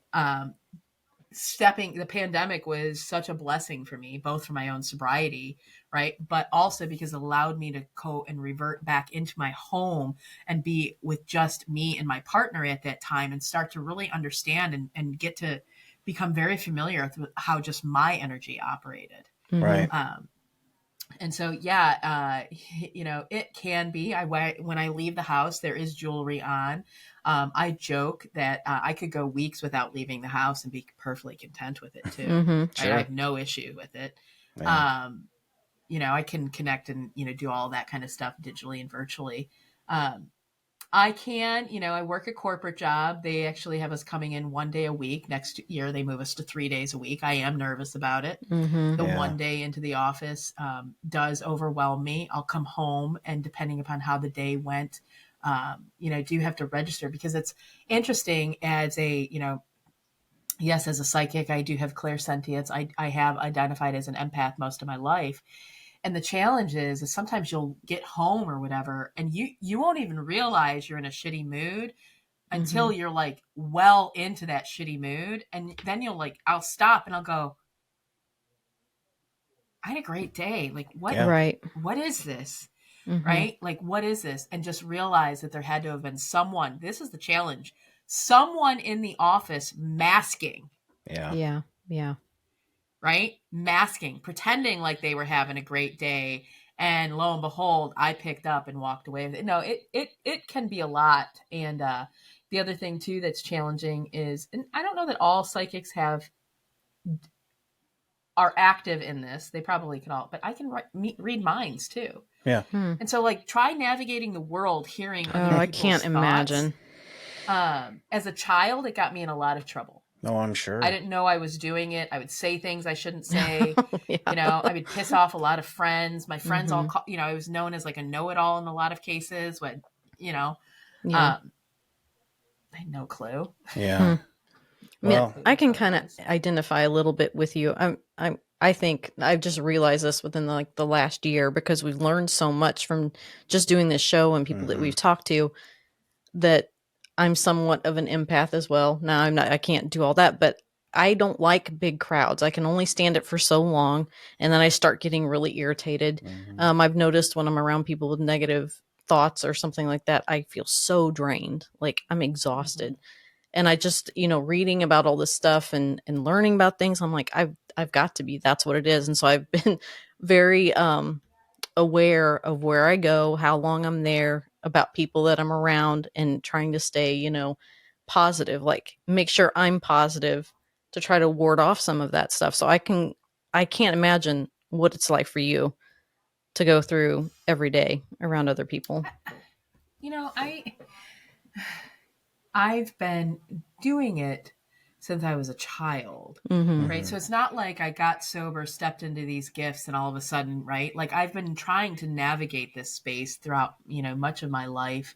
The pandemic was such a blessing for me, both for my own sobriety, right? But also because it allowed me to go and revert back into my home and be with just me and my partner at that time and start to really understand and get to become very familiar with how just my energy operated. Mm-hmm. Right. And so, it can be. When I leave the house, there is jewelry on. I joke that I could go weeks without leaving the house and be perfectly content with it too. Mm-hmm. Right? Sure. I have no issue with it. Yeah. I can connect and do all that kind of stuff digitally and virtually. I work a corporate job. They actually have us coming in 1 day a week. Next year, they move us to 3 days a week. I am nervous about it. Mm-hmm. The Yeah. 1 day into the office does overwhelm me. I'll come home, and depending upon how the day went, do have to register, because it's interesting as yes, as a psychic, I do have clairsentience. I have identified as an empath most of my life. And the challenge is sometimes you'll get home or whatever, and you won't even realize you're in a shitty mood until Mm-hmm. you're like well into that shitty mood. And then I'll stop and I'll go, I had a great day. Like, Yeah. Right. what is this? Mm-hmm. Right? Like, what is this? And just realize that there had to have been someone. This is the challenge. Someone in the office masking, Yeah. Yeah. Yeah. right? Masking, pretending like they were having a great day. And lo and behold, I picked up and walked away with it. No, it can be a lot. And the other thing too that's challenging is, and I don't know that all psychics are active in this. They probably could all, but I can read minds too. Yeah. Hmm. And so, try navigating the world, hearing Oh, other I people's can't thoughts. imagine. As a child, it got me in a lot of trouble. No, I'm sure. I didn't know I was doing it. I would say things I shouldn't say. Yeah. I would piss off a lot of friends. My friends all, Mhm. I was known as like a know-it-all in a lot of cases. When, Yeah. I had no clue. Yeah. I mean, Well, I can kind of identify a little bit with you. I think I've just realized this within the last year, because we've learned so much from just doing this show and people that we've talked to, that I'm somewhat of an empath as well. Now I can't do all that, but I don't like big crowds. I can only stand it for so long, and then I start getting really irritated. I've noticed when I'm around people with negative thoughts or something like that, I feel so drained. Like, I'm exhausted. And I just, reading about all this stuff and learning about things, I'm like, I've got to be, that's what it is. And so I've been very aware of where I go, how long I'm there, about people that I'm around, and trying to stay, positive, like make sure I'm positive to try to ward off some of that stuff. So I can't imagine what it's like for you to go through every day around other people. I've been doing it since I was a child, Mm-hmm. right? So it's not like I got sober, stepped into these gifts, and all of a sudden, right? Like, I've been trying to navigate this space throughout, much of my life.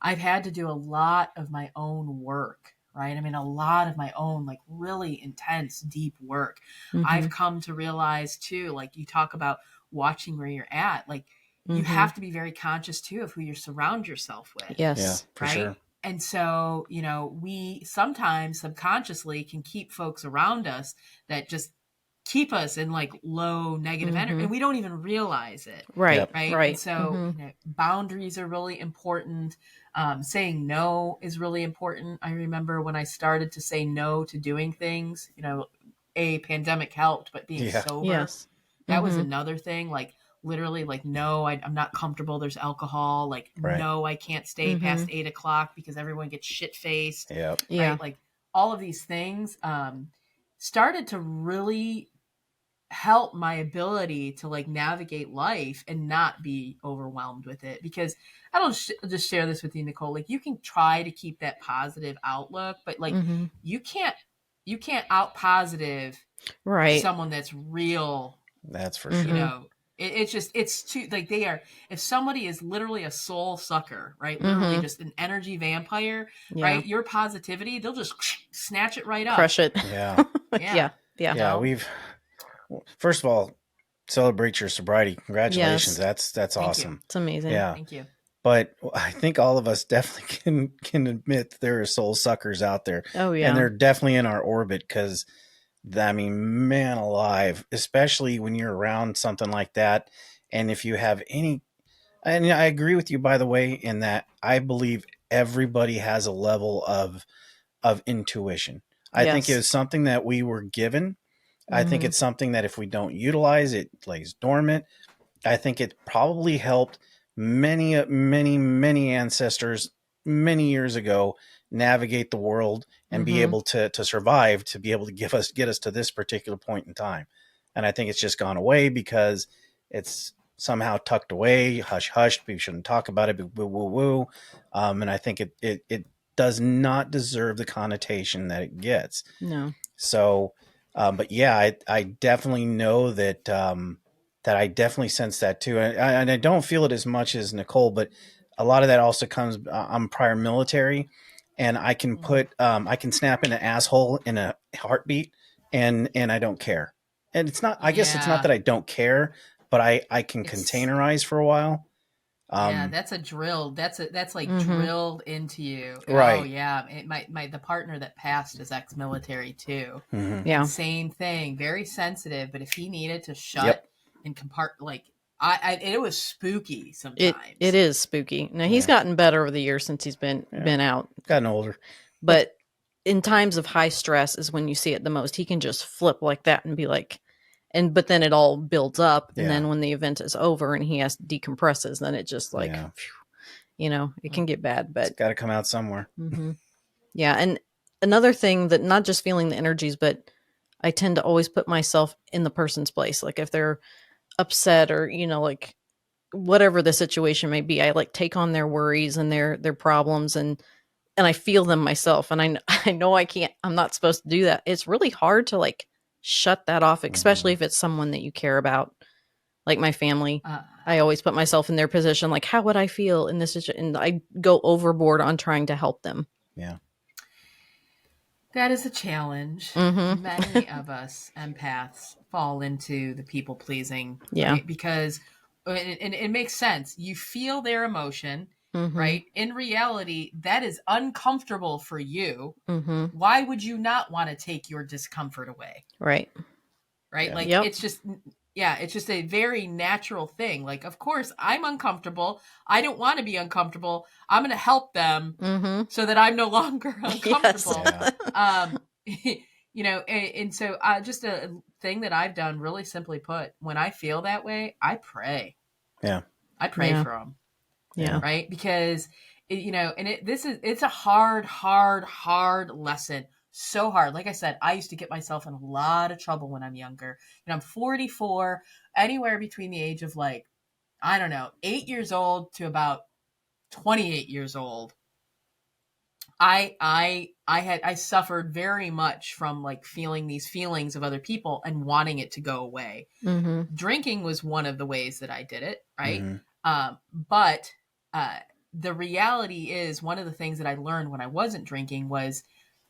I've had to do a lot of my own work, right? I mean, a lot of my own, like, really intense, deep work. Mm-hmm. I've come to realize too, like, you talk about watching where you're at, like, you Mm-hmm. have to be very conscious too of who you surround yourself with. Yes. Yeah, for right? sure. And so, we sometimes subconsciously can keep folks around us that just keep us in like low negative energy, and we don't even realize it. Right. Yep. Right. Right. And so, Mm-hmm. boundaries are really important. Saying no is really important. I remember when I started to say no to doing things, a pandemic helped, but being Yeah. sober, Yes. that was Mhm. another thing. Like, literally, like, no, I'm not comfortable. There's alcohol. Like, Right. no, I can't stay past 8 o'clock because everyone gets shit faced. Yep. Yeah. Right. Like, all of these things started to really help my ability to like navigate life and not be overwhelmed with it. Because I don't just share this with you, Nicole. Like, you can try to keep that positive outlook, but like, Mm-hmm. you can't out positive Right. someone that's real. That's for Mhm. sure. It's too, like, they are, if somebody is literally a soul sucker, right? Literally Mhm. just an energy vampire, Yeah. right? Your positivity, they'll just snatch it right up. Crush it. Yeah. Yeah. Yeah. Yeah. First of all, celebrate your sobriety. Congratulations. Yes, That's Thank you. awesome. it's amazing. Yeah. Thank you. But I think all of us definitely can admit there are soul suckers out there, Oh and yeah. they're definitely in our orbit because, I mean, man alive, especially when you're around something like that, and if you have any, and I agree with you, by the way, in that I believe everybody has a level of intuition. I think it Yes. was something that we were given. I think Mm-hmm. it's something that if we don't utilize it, lays dormant. I think it probably helped many ancestors many years ago navigate the world and be Mm-hmm. able to survive, to be able to get us to this particular point in time. And I think it's just gone away because it's somehow tucked away, hush hush. We shouldn't talk about it. Woo woo woo. And I think it does not deserve the connotation that it gets. No. So, but yeah, I definitely know that that I definitely sense that too, and I don't feel it as much as Nicole, but a lot of that also comes. I'm prior military, and Mm. I can snap in an asshole in a heartbeat, and I don't care. And it's not. I guess it's not Yeah. that I don't care, but I can It's containerize for a while. yeah, Um, that's a drill. That's like Mm-hmm. drilled into you. Oh right. yeah. My the partner that passed is ex-military too. Hmm. And Yeah. same thing, very sensitive, but if he needed to shut Yep. and compart like I it was spooky It sometimes. is spooky. Now he's Yeah. gotten better over the years since he's Yeah. been out. Gotten older. But in times of high stress is when you see it the most. He can just flip like that and be like, and but then it all builds up, and Yeah. then when the event is over and he has decompresses, then it just like, Yeah. it can get bad. It's But got to come out somewhere. mhm. Yeah, and another thing that not just feeling the energies, but I tend to always put myself in the person's place. Like if they're upset or like whatever the situation may be, I like take on their worries and their problems and I feel them myself. And I know I'm not supposed to do that. It's really hard to like shut that off, especially Hmm. if it's someone that you care about, like my family. Uh, I always put myself in their position, like how would I feel in this situation? And I go overboard on trying to help them. Yeah. that is a challenge. Mm-hmm. Many of us empaths fall into the people pleasing, Yeah. right? Because and it makes sense. You feel their emotion, Mm-hmm. right? In reality, that is uncomfortable for you. Mm-hmm. Why would you not want to take your discomfort away? Right. Right? Yeah. Like Yep. it's just yeah, it's just a very natural thing. Like of course, I'm uncomfortable. I don't want to be uncomfortable. I'm going to help them Mm-hmm. so that I'm no longer Yes. uncomfortable. Yeah. Um and so just a thing that I've done really simply put, when I feel that way, I pray. Yeah. I pray Yeah. for them, Yeah. right? Because and it's a hard lesson. So hard. Like I said, I used to get myself in a lot of trouble when I'm younger. And I'm 44, anywhere between the age of like, I don't know, 8 years old to about 28 years old. I suffered very much from like feeling these feelings of other people and wanting it to go away. Mm-hmm. Drinking was one of the ways that I did it, right? Hmm. But the reality is, one of the things that I learned when I wasn't drinking was,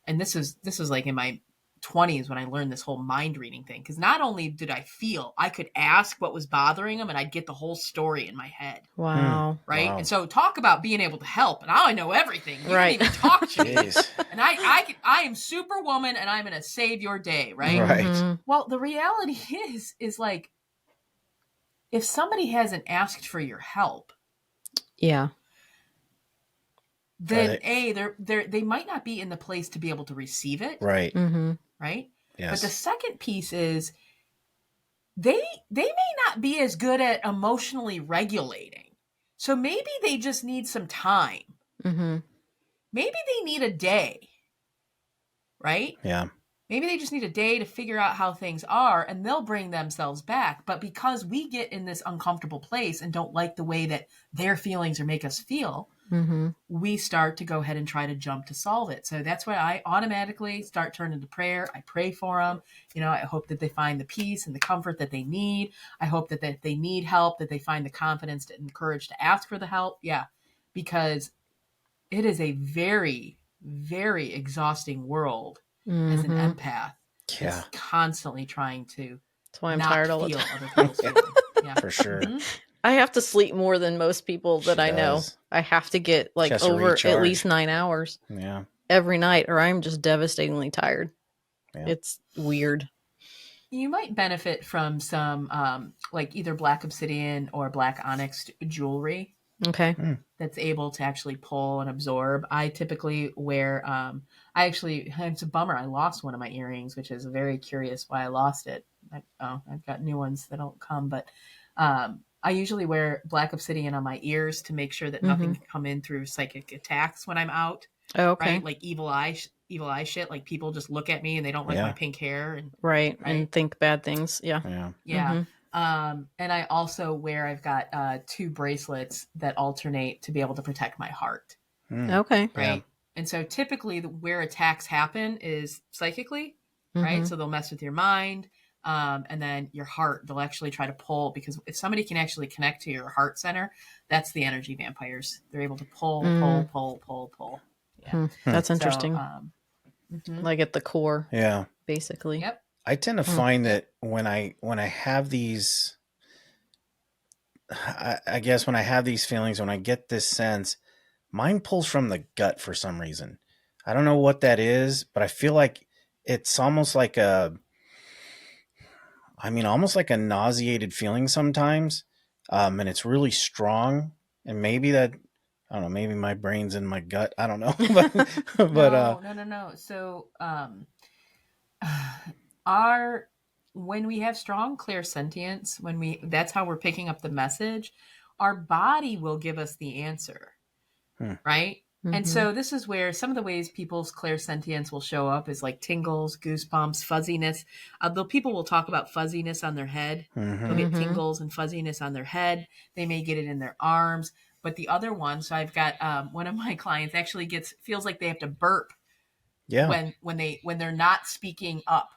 and this was like in my 20s when I learned this whole mind reading thing. Because not only did I feel, I could ask what was bothering them, and I'd get the whole story in my head. Hmm. Wow. Right. And Wow. so talk about being able to help. And now I know everything. You can Right. even talk to me. Jeez. And I am superwoman and I'm going to save your day. Right. Right. Mm-hmm. Well, the reality is like, if somebody hasn't asked for your help, Yeah. Are then they they might not be in the place to be able to receive it. right? Mm-hmm. Right. But the Yes. second piece is they may not be as good at emotionally regulating. So maybe they just need some time. Mm-hmm. Maybe they need a day. Right. Yeah. Maybe they just need a day to figure out how things are and they'll bring themselves back. But because we get in this uncomfortable place and don't like the way that their feelings or make us feel, Mm-hmm. we start to go ahead and try to jump to solve it. So that's why I automatically start turning to prayer. I pray for them. I hope that they find the peace and the comfort that they need. I hope that if they need help, that they find the confidence and the courage to ask for the help. Yeah, because it is a very, very exhausting world as an Mm-hmm. empath Yeah. that's constantly trying to That's why I'm not tired all the feel time. other people's feeling. Yeah. For sure. I have to sleep more than most people that She I know. does. I have to get She like has to over at least recharge. 9 hours Yeah. every night, or I'm just devastatingly tired. Yeah. It's weird. You might benefit from some like either black obsidian or black onyx jewelry Okay. that's able to actually pull and absorb. I typically wear I actually, it's a bummer, I lost one of my earrings, which is very curious why I lost it. I've got new ones that don't come, but I usually wear black obsidian on my ears to make sure that nothing can come in through psychic attacks when I'm out. Oh, okay. Right? Like evil eye shit. Like people just look at me and they don't like my Yeah. pink hair and Right. right. And think bad things. Yeah. Yeah. Yeah. And I also I've got 2 bracelets that alternate to be able to protect my heart. Okay. Right. Yeah. And so typically where attacks happen is psychically, right? So they'll mess with your mind. And then your heart, they'll actually try to pull, because if somebody can actually connect to your heart center, that's the energy vampires. They're able to pull. Yeah. That's So, interesting. Like at the core, Yeah. basically. yep. I tend to find that when I have these, I guess when I have these feelings, when I get this sense, mine pulls from the gut for some reason. I don't know what that is, but I feel like it's almost like almost like a nauseated feeling sometimes. And it's really strong. And maybe that, I don't know, maybe my brain's in my gut. I don't know. but No. So, our when we have strong clear sentience, that's how we're picking up the message, our body will give us the answer. Right? And so this is where some of the ways people's clairsentience will show up is like tingles, goosebumps, fuzziness. Though people will talk about fuzziness on their head. They'll get tingles and fuzziness on their head. They may get it in their arms. But the other one, so I've got one of my clients actually feels like they have to burp yeah. when they're not speaking up.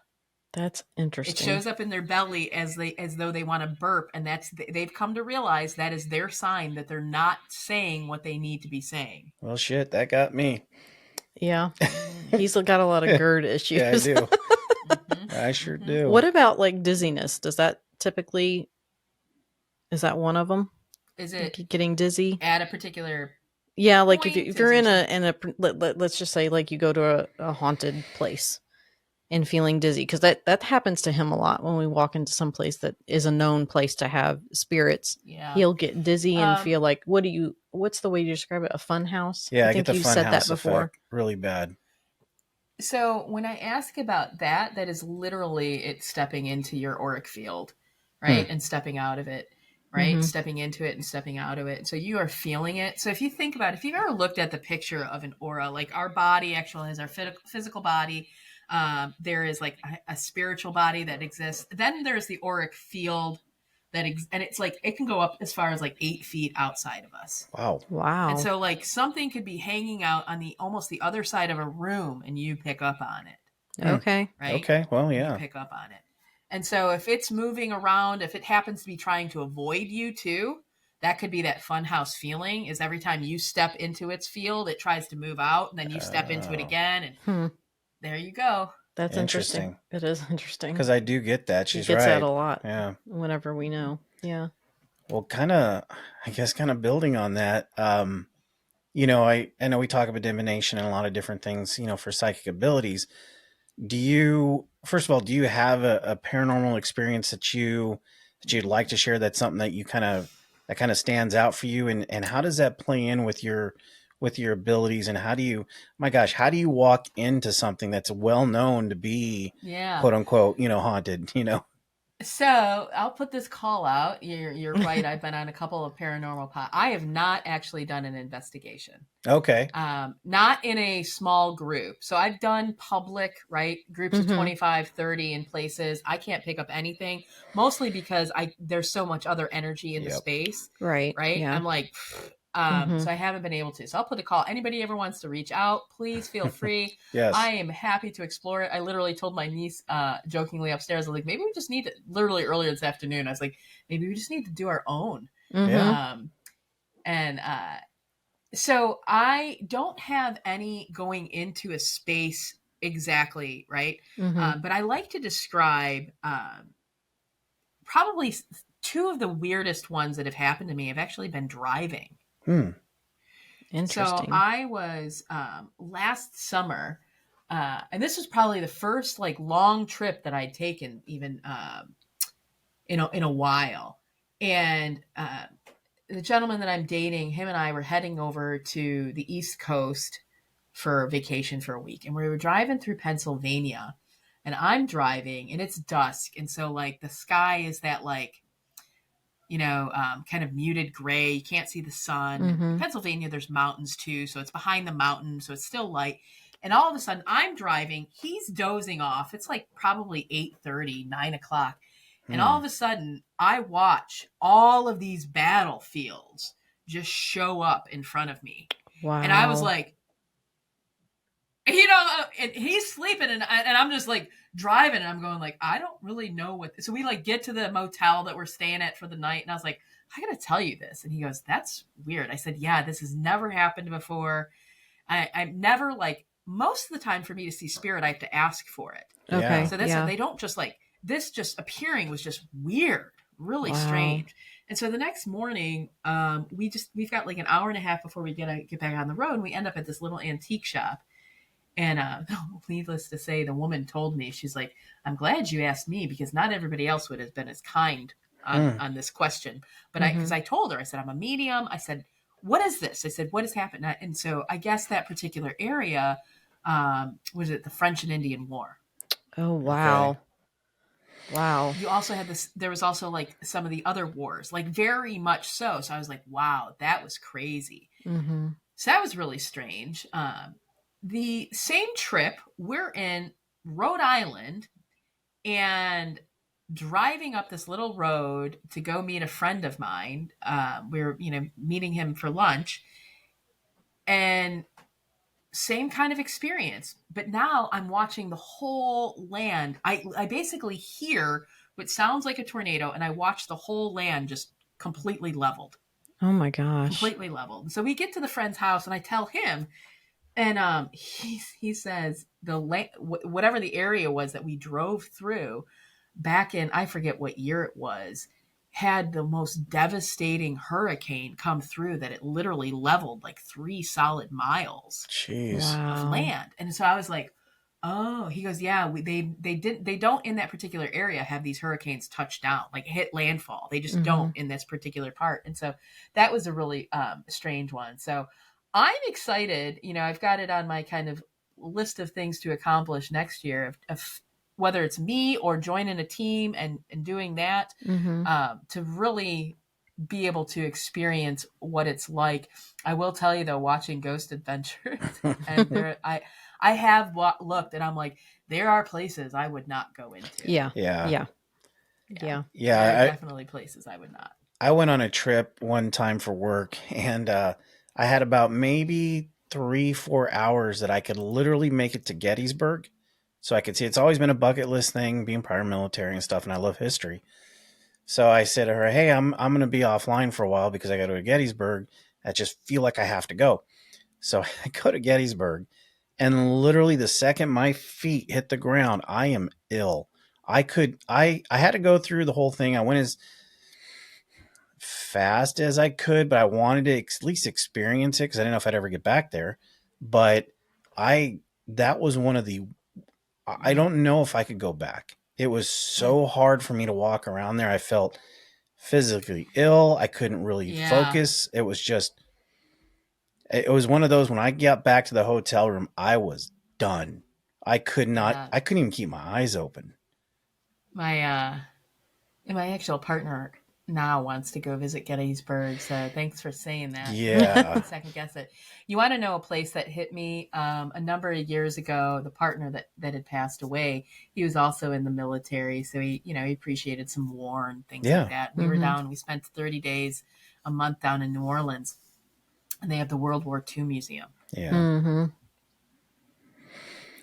That's interesting. It shows up in their belly as though they want to burp, and they've come to realize that is their sign that they're not saying what they need to be saying. Well, shit, that got me. Yeah. He's got a lot of GERD issues. Yeah, I do. I sure do. What about like dizziness? Is that one of them? Is it like getting dizzy at a particular? Yeah, like point? if you're in a let's just say like you go to a haunted place and feeling dizzy, because that happens to him a lot when we walk into some place that is a known place to have spirits. Yeah, he'll get dizzy and feel like, what's the way you describe it? A fun house? Yeah, I think get the you've fun said house that before. effect really bad. So when I ask about that is literally it stepping into your auric field, right? And stepping out of it, right? Stepping into it and stepping out of it. So you are feeling it. So if you think about it, if you've ever looked at the picture of an aura, like our body actually has our physical body. There is like a spiritual body that exists. Then there's the auric field and it's like, it can go up as far as like 8 feet outside of us. Wow. And so like something could be hanging out on almost the other side of a room and you pick up on it. Okay. Right. Okay. Well, yeah. You pick up on it. And so if it's moving around, if it happens to be trying to avoid you too, that could be that funhouse feeling, is every time you step into its field, it tries to move out and then you step into it again. And there you go. That's interesting. It is interesting. Because I do get that. She's gets right. that a lot. Yeah. Whenever we know. Yeah. Well, kind of building on that, I know we talk about divination and a lot of different things, for psychic abilities. First of all, do you have a paranormal experience that you'd like to share? That's something that that kind of stands out for you, and how does that play in with your abilities, and how do you walk into something that's well known to be, quote unquote, haunted, So I'll put this call out. You're right. I've been on a couple of paranormal I have not actually done an investigation. Okay. Not in a small group. So I've done public, right? Groups of 25, 30 in places. I can't pick up anything, mostly because there's so much other energy in the space. Right. Right. Yeah. I'm like, so I haven't been able to. So I'll put a call. Anybody ever wants to reach out, please feel free. Yes. I am happy to explore it. I literally told my niece jokingly upstairs, I was like, maybe we just need to, literally earlier this afternoon, I was like, maybe we just need to do our own. Yeah. So I don't have any going into a space exactly, right? But I like to describe probably two of the weirdest ones that have happened to me have actually been driving. Hmm. So Interesting. I was last summer, and this was probably the first like long trip that I'd taken, even in a while. And the gentleman that I'm dating, him and I were heading over to the East Coast for vacation for a week, and we were driving through Pennsylvania, and I'm driving, and it's dusk, and so like the sky is that like kind of muted gray. You can't see the sun. In Mm-hmm. Pennsylvania, there's mountains too, so it's behind the mountain, so it's still light. And all of a sudden, I'm driving. He's dozing off. It's like probably 8:30, 9 o'clock. And all Hmm. of a sudden, I watch all of these battlefields just show up in front of me. And I was Wow. like, and he's sleeping, and I'm just like driving, and I'm going like, I don't really know what. So we like get to the motel that we're staying at for the night, and I was like, I gotta tell you this, and he goes, that's weird. I said, yeah, this has never happened before. I'm never like, most of the time for me to see spirit, I have to ask for it. Yeah. Okay. So Yeah. they don't just like this. Just appearing was just weird, really Wow. strange. And so the next morning, we've got like an hour and a half before we get back on the road, and we end up at this little antique shop. And needless to say, the woman told me, she's like, I'm glad you asked me because not everybody else would have been as kind Hmm. on this question. But Mm-hmm. because I told her, I said, I'm a medium. I said, what is this? I said, what has happened? And so I guess that particular area was it the French and Indian War. Oh, Okay. wow. Wow. You also had this, there was also like some of the other wars, like very much so. So I was like, wow, that was crazy. Mm-hmm. So that was really strange. The same trip, we're in Rhode Island and driving up this little road to go meet a friend of mine. We were, meeting him for lunch, and same kind of experience. But now I'm watching the whole land. I basically hear what sounds like a tornado, and I watch the whole land just completely leveled, Oh my gosh. completely leveled. So we get to the friend's house, and I tell him, and he says whatever the area was that we drove through back in, I forget what year it was, had the most devastating hurricane come through that it literally leveled like 3 solid miles Jeez. of Wow. land. And so I was like, oh, he goes, yeah, they don't in that particular area have these hurricanes touch down, like hit landfall. They just Mm-hmm. don't in this particular part. And so that was a really strange one. So I'm excited. I've got it on my kind of list of things to accomplish next year of whether it's me or joining a team and doing that, Mm-hmm. to really be able to experience what it's like. I will tell you though, watching Ghost Adventures, and I have looked, and I'm like, there are places I would not go into. Yeah. Yeah. Yeah. Yeah, Yeah. there are Yeah. definitely places I would not. I went on a trip one time for work, and I had about maybe 3, 4 hours that I could literally make it to Gettysburg. So I could see, it's always been a bucket list thing, being prior military and stuff, and I love history. So I said to her, "Hey, I'm gonna be offline for a while because I got to go to Gettysburg. I just feel like I have to go." So I go to Gettysburg, and literally the second my feet hit the ground, I am ill. I had to go through the whole thing. I went as fast as I could, but I wanted to at least experience it because I didn't know if I'd ever get back there. But I that was one of the I don't know if I could go back. It was so hard for me to walk around there. I felt physically ill. I couldn't really Yeah, focus. It was one of those when I got back to the hotel room, I was done. yeah. I couldn't even keep my eyes open. My and my actual partner now wants to go visit Gettysburg. So thanks for saying that. Yeah. Second guess it. You want to know a place that hit me a number of years ago? The partner that had passed away, he was also in the military, so he appreciated some war and things like Yeah. that. We were Mm-hmm. down. We spent 30 days, a month down in New Orleans, and they have the World War II museum. Yeah. Mm-hmm.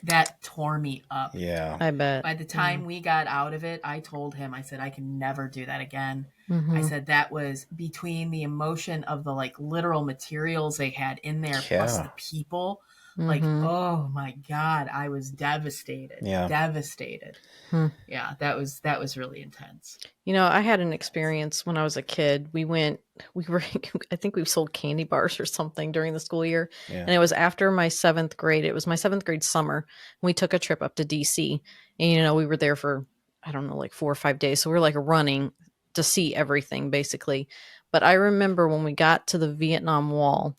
That tore me up. Yeah. I bet. By the time we got out of it, I told him, I said, I can never do that again. Mm-hmm. I said that was between the emotion of the like literal materials they had in there, plus Yeah. the people. Like, Mm-hmm. oh my God, I was devastated. Yeah. Devastated. Hmm. Yeah, that was really intense. You know, I had an experience when I was a kid. We were, I think we sold candy bars or something during the school year. Yeah. And it was after my 7th grade. It was my 7th grade summer. We took a trip up to DC. And, you know, we were there for, I don't know, like 4 or 5 days. So we were like running to see everything, basically. But I remember when we got to the Vietnam Wall,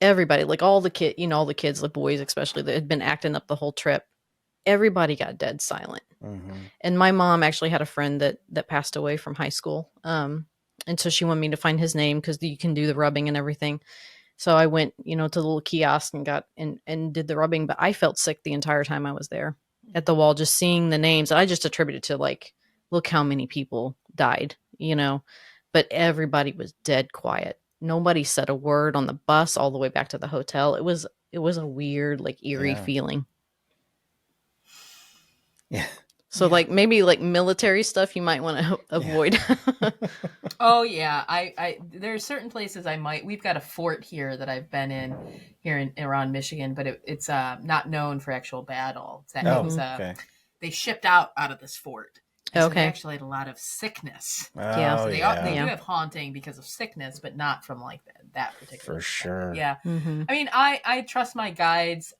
everybody, like all the kids, you know, all the kids, the boys especially, that had been acting up the whole trip, everybody got dead silent. Mm-hmm. And my mom actually had a friend that passed away from high school. And so she wanted me to find his name because you can do the rubbing and everything. So I went, you know, to the little kiosk and got and did the rubbing. But I felt sick the entire time I was there at the wall, just seeing the names. I just attributed to like, look how many people died, you know. But everybody was dead quiet. Nobody said a word on the bus all the way back to the hotel. It was a weird, like eerie Yeah. feeling. Yeah. So Yeah. like maybe like military stuff you might want to avoid. Oh yeah, I there's certain places we've got a fort here that I've been in here in around Michigan, but it's not known for actual battle. It Oh, was okay. they shipped out of this fort. And so they Okay. actually had a lot of sickness. Yeah. Oh, So they yeah. do have haunting because of sickness, but not from like that particular For sure. Yeah. Mm-hmm. I mean, I trust my guides.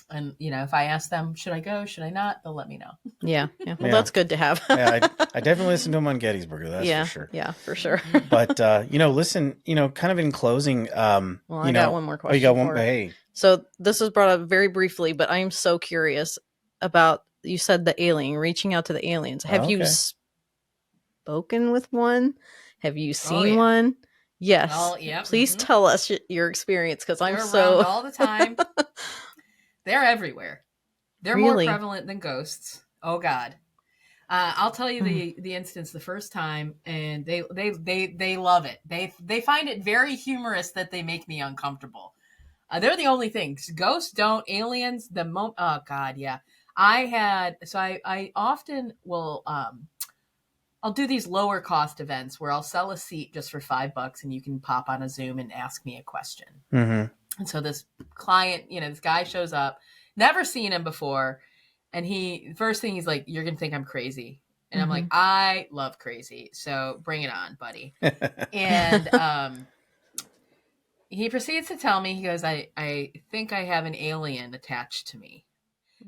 And you know, if I ask them, should I go, should I not, they'll let me know. Yeah. Yeah. Well, Yeah. that's good to have. Yeah, I definitely listened to him on Gettysburg. That's yeah. for sure. Yeah, for sure. But you know, listen, you know, kind of in closing, Well, you I know, got one more oh, you got question one. for it. Hey, So this was brought up very briefly, but I am so curious about, you said the alien, reaching out to the aliens. Have you okay. spoken with one? Have you seen yeah. one? Yes. Oh, yep. Please tell us your experience, because I'm They're so around all the time. They're everywhere. They're Really? more prevalent than ghosts. Oh God. I'll tell you the instance the first time, and they love it. They find it very humorous that they make me uncomfortable. They're the only things. Ghosts don't. Aliens. Oh God, yeah. I often will. I'll do these lower cost events where I'll sell a seat just for $5 and you can pop on a Zoom and ask me a question. Mm-hmm. And so this client, you know, this guy shows up, never seen him before. And first thing he's like, you're going to think I'm crazy. And I'm like, I love crazy. So bring it on, buddy. And he proceeds to tell me, he goes, I think I have an alien attached to me.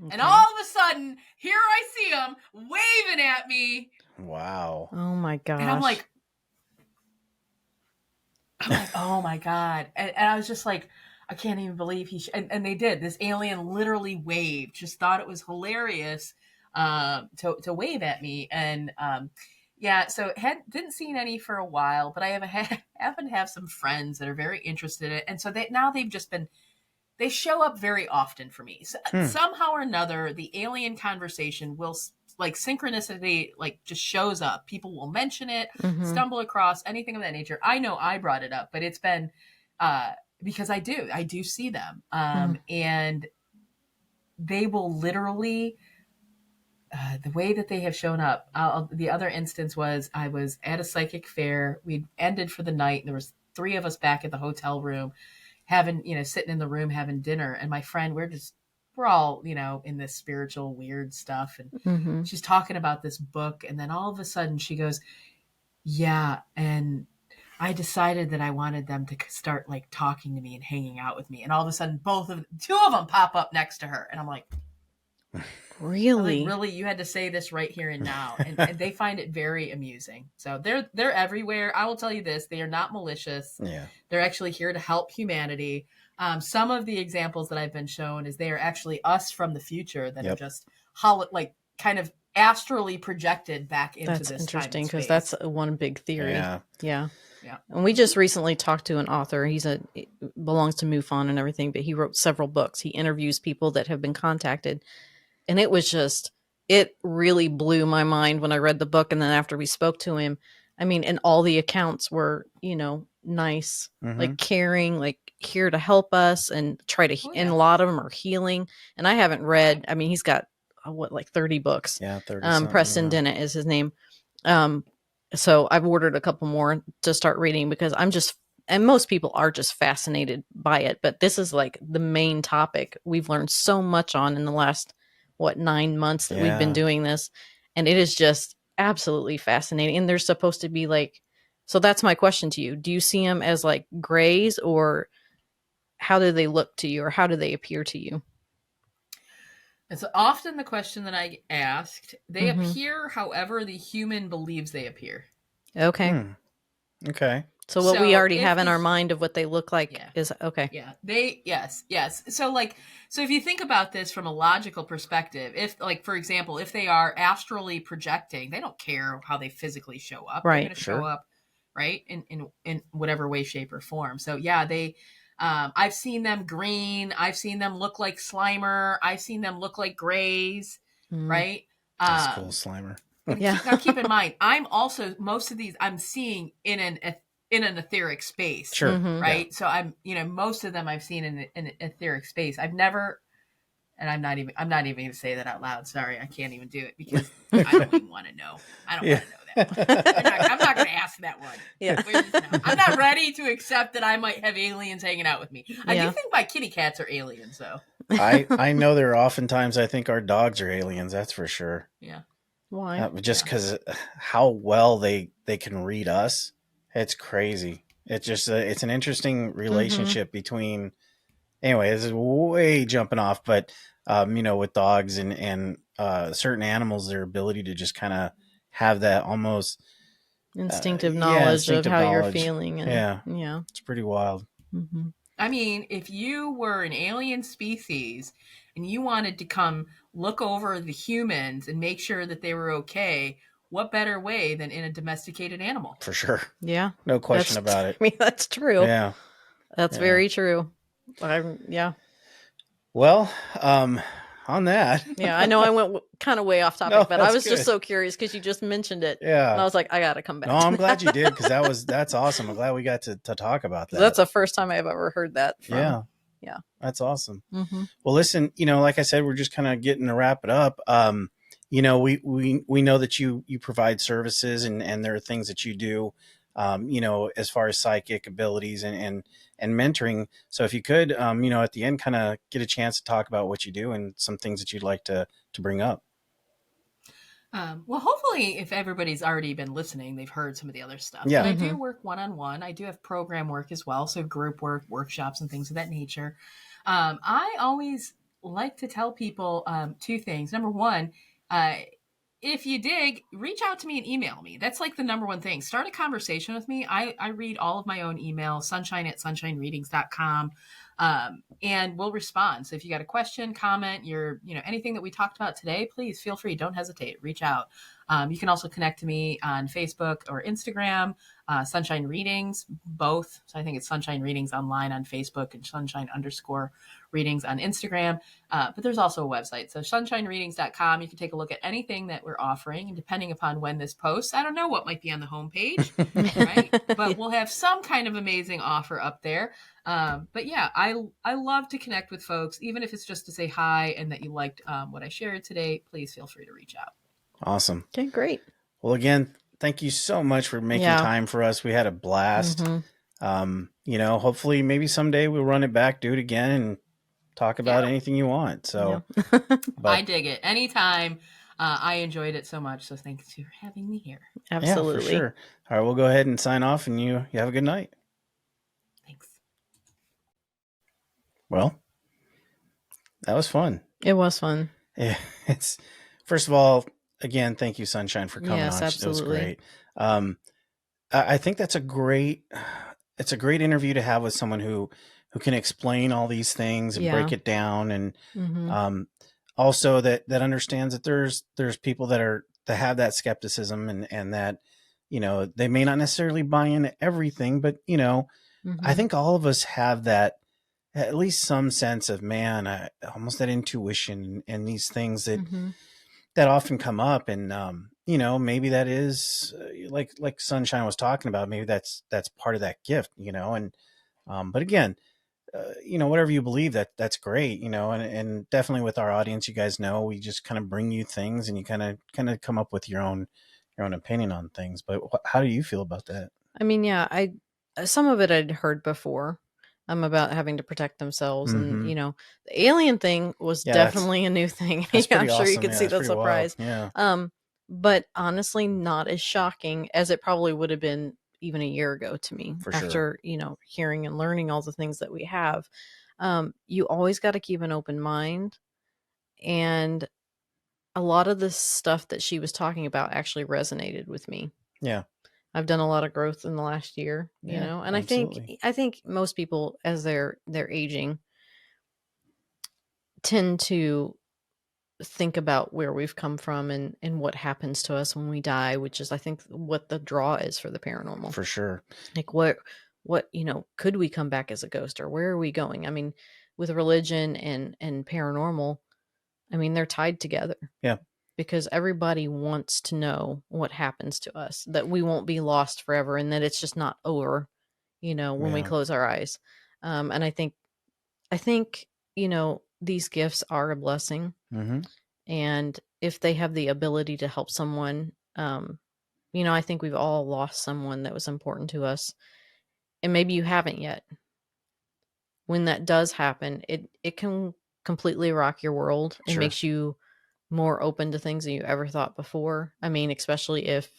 Okay. And all of a sudden, here I see him waving at me. Wow. Oh my gosh. And I'm like, oh my God. And I was just like, I can't even believe and they did. This alien literally waved, just thought it was hilarious to wave at me. And yeah, so didn't see any for a while, but I happen to have some friends that are very interested in it. And so they show up very often for me. So, somehow or another, the alien conversation will, like, synchronicity, like, just shows up. People will mention it, stumble across anything of that nature. I know I brought it up, but it's been because I do see them, and they will literally. The way that they have shown up. The other instance was I was at a psychic fair. We'd ended for the night, and there was 3 of us back at the hotel room, sitting in the room having dinner. And my friend, we're all, in this spiritual weird stuff. And she's talking about this book. And then all of a sudden she goes, yeah. And I decided that I wanted them to start like talking to me and hanging out with me. And all of a sudden 2 of them pop up next to her. And I'm like, really? Like, really? You had to say this right here and now. And they find it very amusing. So they're everywhere. I will tell you this. They are not malicious. Yeah. They're actually here to help humanity. Some of the examples that I've been shown is they are actually us from the future that are just kind of astrally projected back into this time and space. That's interesting, because that's one big theory. Yeah. Yeah. And we just recently talked to an author. Belongs to MUFON and everything, but he wrote several books. He interviews people that have been contacted. And it really blew my mind when I read the book. And then after we spoke to him, I mean, and all the accounts were, nice, like caring, like here to help us and try to, and a lot of them are healing. And I haven't read, I mean, he's got 30 books. Yeah. 30 Preston Dennett is his name. So I've ordered a couple more to start reading because I'm just and most people are just fascinated by it, but this is like the main topic we've learned so much on in the last 9 months that we've been doing this, and it is just absolutely fascinating. And they're supposed to be like, so that's my question to you: do you see them as like grays, or how do they look to you, or how do they appear to you? It's often the question that I asked. They Mhm. appear however the human believes they appear. Okay. Okay. So what we already if have in our mind of what they look like Yeah. is okay. Yeah. Yes. So if you think about this from a logical perspective, if like, for example, if they are astrally projecting, they don't care how they physically show up. They're Right. going to show up, right, in whatever way, shape, or form. So yeah, I've seen them green. I've seen them look like Slimer. I've seen them look like grays, right? That's cool, Slimer. But Yeah. now keep in mind, I'm also, most of these I'm seeing in an etheric space. Sure. Mhm. Right. Yeah. So I'm, most of them I've seen in an etheric space. I've never, and I'm not even going to say that out loud. Sorry. I can't even do it because I don't even want to know. I don't want to know that one. I'm not going to ask that one. Yeah. I'm not ready to accept that I might have aliens hanging out with me. I Yeah. do think my kitty cats are aliens, though. I know there are oftentimes I think our dogs are aliens. That's for sure. Yeah. Why? Just because how well they can read us, it's crazy. It's just it's an interesting relationship between. Anyway, this is way jumping off, but with dogs and certain animals, their ability to just kind of have that almost Instinctive knowledge of how you're knowledge. feeling, and yeah, It's pretty wild. Mhm. I mean, if you were an alien species and you wanted to come look over the humans and make sure that they were okay, what better way than in a domesticated animal? For sure. Yeah. No question about it. I mean, that's true. Yeah. That's very true. Yeah. Well, on that. Yeah, I know I went kind of way off topic, No, but I that's was just good. so curious because you just mentioned it. Yeah. And I was like, I got to come back. No, I'm glad you did because that's awesome. I'm glad we got to talk about that. That's the first time I've ever heard that from. Yeah. Yeah. That's awesome. Mm-hmm. Well, listen, like I said, we're just kind of getting to wrap it up. We know that you provide services and there are things that you do, as far as psychic abilities and mentoring. So if you could, at the end, kind of get a chance to talk about what you do and some things that you'd like to bring up. Well, hopefully, if everybody's already been listening, they've heard some of the other stuff. Yeah. But I do work one-on-one. I do have program work as well, so group work, workshops, and things of that nature. I always like to tell people two things. Number one, if you dig, reach out to me and email me. That's like the number one thing. Start a conversation with me. I read all of my own email, sunshine@sunshinereadings.com. And we'll respond. So if you got a question, comment, anything that we talked about today, please feel free. Don't hesitate. Reach out. You can also connect to me on Facebook or Instagram, Sunshine Readings, both. So I think it's Sunshine Readings online on Facebook and Sunshine_Readings on Instagram. But there's also a website. So sunshinereadings.com. You can take a look at anything that we're offering. And depending upon when this posts, I don't know what might be on the homepage, right? But we'll have some kind of amazing offer up there. But yeah, I love to connect with folks, even if it's just to say hi and that you liked what I shared today. Please feel free to reach out. Awesome. Okay, great. Well, again, thank you so much for making time for us. We had a blast. Hopefully maybe someday we'll run it back, do it again, and talk about anything you want. So I dig it. Anytime. I enjoyed it so much. So thanks for having me here. Absolutely. Yeah, for sure. All right, we'll go ahead and sign off, and you have a good night. Thanks. Well, that was fun. It was fun. Yeah, first of all, again, thank you, Sunshine, for coming Yes, on. absolutely. It was great. I think it's a great interview to have with someone who can explain all these things and break it down, and also that understands that there's people that have that skepticism and that they may not necessarily buy into everything, but I think all of us have that, at least some sense of almost that intuition and these things that often come up, and maybe that is like Sunshine was talking about, maybe that's part of that gift, and but again, whatever you believe, that's great, and definitely with our audience, you guys know we just kind of bring you things and you kind of come up with your own opinion on things. But how do you feel about that? I mean, yeah, I some of it I'd heard before, about having to protect themselves, and Mm-hmm. the alien thing was Yeah, that's definitely a new thing. that's Yeah, I'm pretty sure you awesome. could Yeah, see that's the pretty wild. surprise. Yeah, Um, but honestly, not as shocking as it probably would have been even a year ago to me for sure. after hearing and learning all the things that we have. You always got to keep an open mind, and a lot of the stuff that she was talking about actually resonated with me. Yeah, I've done a lot of growth in the last year, yeah, and absolutely. I think most people, as they're aging, tend to think about where we've come from and what happens to us when we die, which is, I think, what the draw is for the paranormal. For sure. Like, what could we come back as a ghost, or where are we going? I mean, with religion and paranormal, I mean, they're tied together. Yeah, Because everybody wants to know what happens to us, that we won't be lost forever, and that it's just not over, when we yeah. close our eyes. And I think, these gifts are a blessing. Mm-hmm. And if they have the ability to help someone, I think we've all lost someone that was important to us. And maybe you haven't yet. When that does happen, it can completely rock your world. It Sure. makes you more open to things than you ever thought before. I mean, especially if,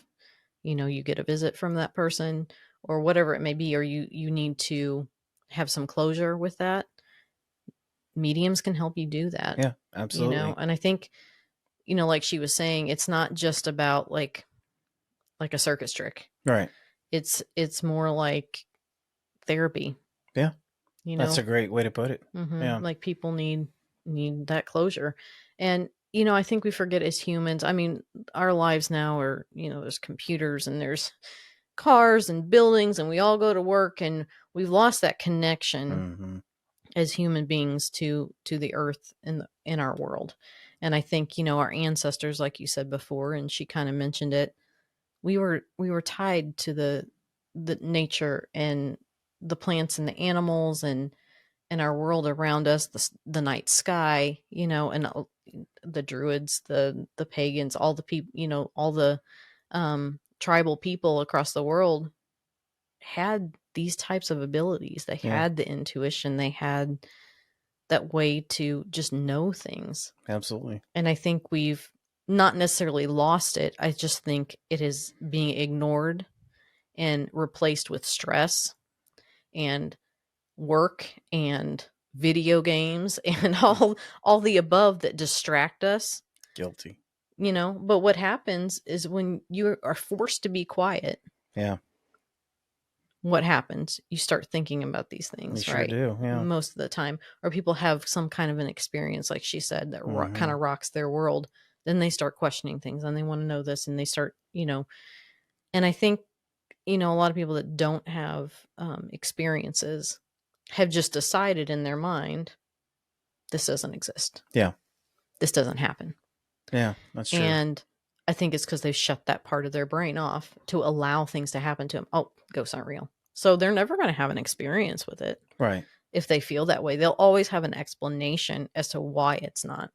you get a visit from that person, or whatever it may be, or you need to have some closure with that. Mediums can help you do that, Yeah, absolutely. and I think, like she was saying, it's not just about like a circus trick. Right. It's more like therapy, Yeah, you that's know. a great way to put it. Yeah. Like, people need that closure. And I think we forget as humans. I mean, our lives now are, there's computers and there's cars and buildings, and we all go to work, and we've lost that connection Mm-hmm. as human beings to the earth in our world. And I think, our ancestors, like you said before, and she kind of mentioned it, we were tied to the nature and the plants and the animals, and our world around us, the night sky, and the druids, the pagans, all the people, all the tribal people across the world had these types of abilities. They Yeah, had the intuition, they had that way to just know things. absolutely. And I think we've not necessarily lost it. I just think it is being ignored and replaced with stress and work and video games and all the above that distract us. Guilty. But what happens is, when you are forced to be quiet, Yeah, what happens? You start thinking about these we things, sure right? do. Yeah. Most of the time. Or people have some kind of an experience, like she said, that kind Mm-hmm. of rocks their world. Then they start questioning things, and they want to know this, and they start, and I think, a lot of people that don't have experiences have just decided in their mind, this doesn't exist. Yeah. This doesn't happen. Yeah, that's true. And I think it's because they've shut that part of their brain off to allow things to happen to them. Oh, ghosts aren't real. So they're never going to have an experience with it. Right. If they feel that way, they'll always have an explanation as to why it's not.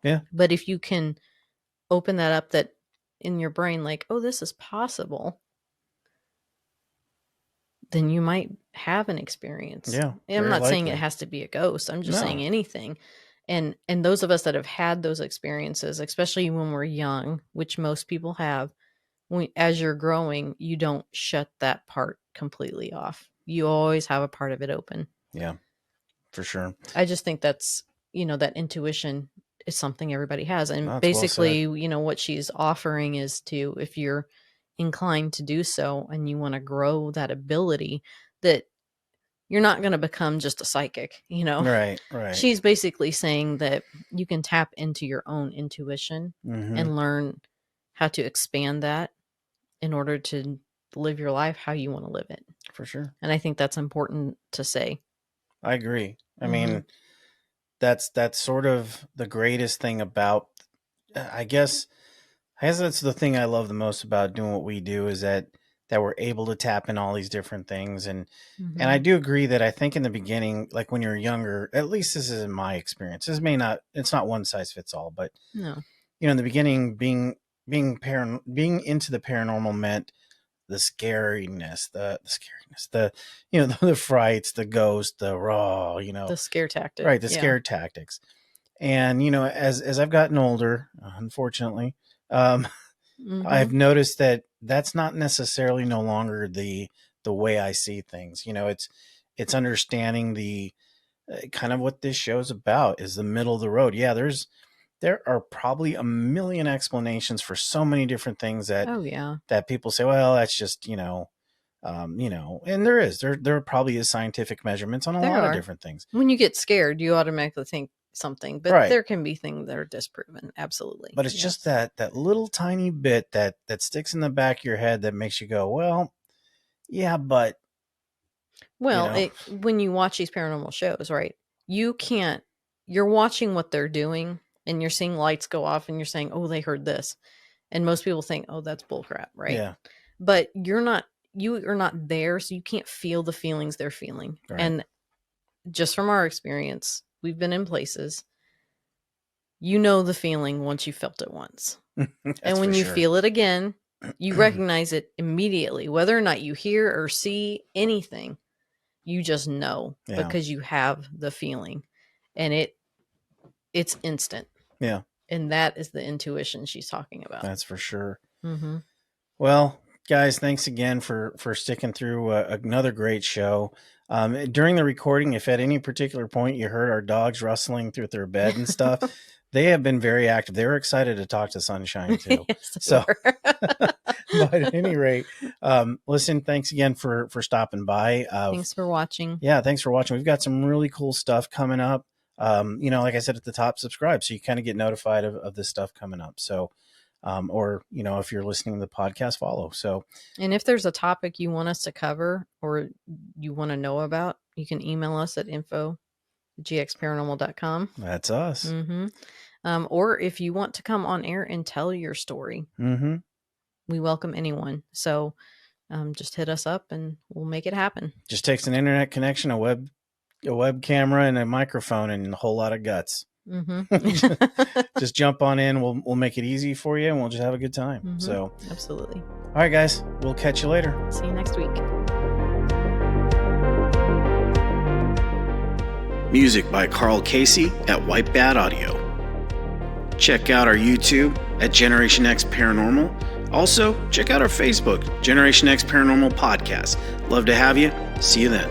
Yeah. But if you can open that up, that in your brain, like, oh, this is possible, then you might have an experience. Yeah. And I'm Very not saying it likely. has to be a ghost. I'm just saying No. anything. And those of us that have had those experiences, especially when we're young, which most people have, as you're growing, you don't shut that part completely off. You always have a part of it open. Yeah, for sure. I just think that's, that intuition is something everybody has. And That's well basically, said. what she's offering is to, if you're inclined to do so and you want to grow that ability, that you're not going to become just a psychic, Right. Right. She's basically saying that you can tap into your own intuition Mm-hmm. and learn how to expand that in order to live your life how you want to live it. For sure. And I think that's important to say. I agree. I Mhm. mean, that's sort of the greatest thing about, I guess that's the thing I love the most about doing what we do, is that we're able to tap in all these different things. And I Mhm. do agree that I think in the beginning, like when you're younger, at least this is in my experience. It's not one size fits all, but No. in the beginning, being into the paranormal meant scariness, the the frights, the ghost, the raw, The scare tactic. right, the Yeah. scare tactics. And as I've gotten older, unfortunately, I've Mm-hmm. noticed that that's not necessarily no longer the way I see things. It's understanding the kind of what this show's about is the middle of the road. Yeah, there are probably a million explanations for so many different things Oh yeah. that people say, well, that's just and there probably is scientific measurements on a There lot of are. different things. When you get scared, you automatically think something, but Right. there can be things that are disproven. Absolutely. But it's just that little tiny bit that sticks in the back of your head that makes you go, well, yeah, but Well, when you watch these paranormal shows, right? You're watching what they're doing and you're seeing lights go off and you're saying, "Oh, they heard this." And most people think, "Oh, that's bullcrap," right? yeah, But you are not there, so you can't feel the feelings they're feeling. right. And just from our experience, we've been in places, you know the feeling once you felt it once. And when you feel it again, you recognize it immediately, whether or not you hear or see anything. You just know because you have the feeling, and it's instant. Yeah, And that is the intuition she's talking about. that's for sure. Mm-hmm. Well, guys, thanks again for sticking through another great show. During the recording, if at any particular point you heard our dogs rustling through their bed and stuff, they have been very active. They were excited to talk to Sunshine too. Yes, so, but at any rate, listen, thanks again for stopping by. Thanks for watching. Yeah, thanks for watching. We've got some really cool stuff coming up. Like I said at the top, subscribe so you kind of get notified of this stuff coming up. So, or if you're listening to the podcast, follow. So, and if there's a topic you want us to cover or you want to know about, you can email us at info@gxparanormal.com. That's us. Mm-hmm. Or if you want to come on air and tell your story, mm-hmm. we welcome anyone. So just hit us up and we'll make it happen. Just takes an internet connection, a web camera, and a microphone, and a whole lot of guts. Mm-hmm. just jump on in. We'll make it easy for you, and we'll just have a good time. Mm-hmm. So, absolutely. All right, guys, we'll catch you later. See you next week. Music by Carl Casey at White Bat Audio. Check out our YouTube at Generation X Paranormal. Also, check out our Facebook, Generation X Paranormal Podcast. Love to have you. See you then.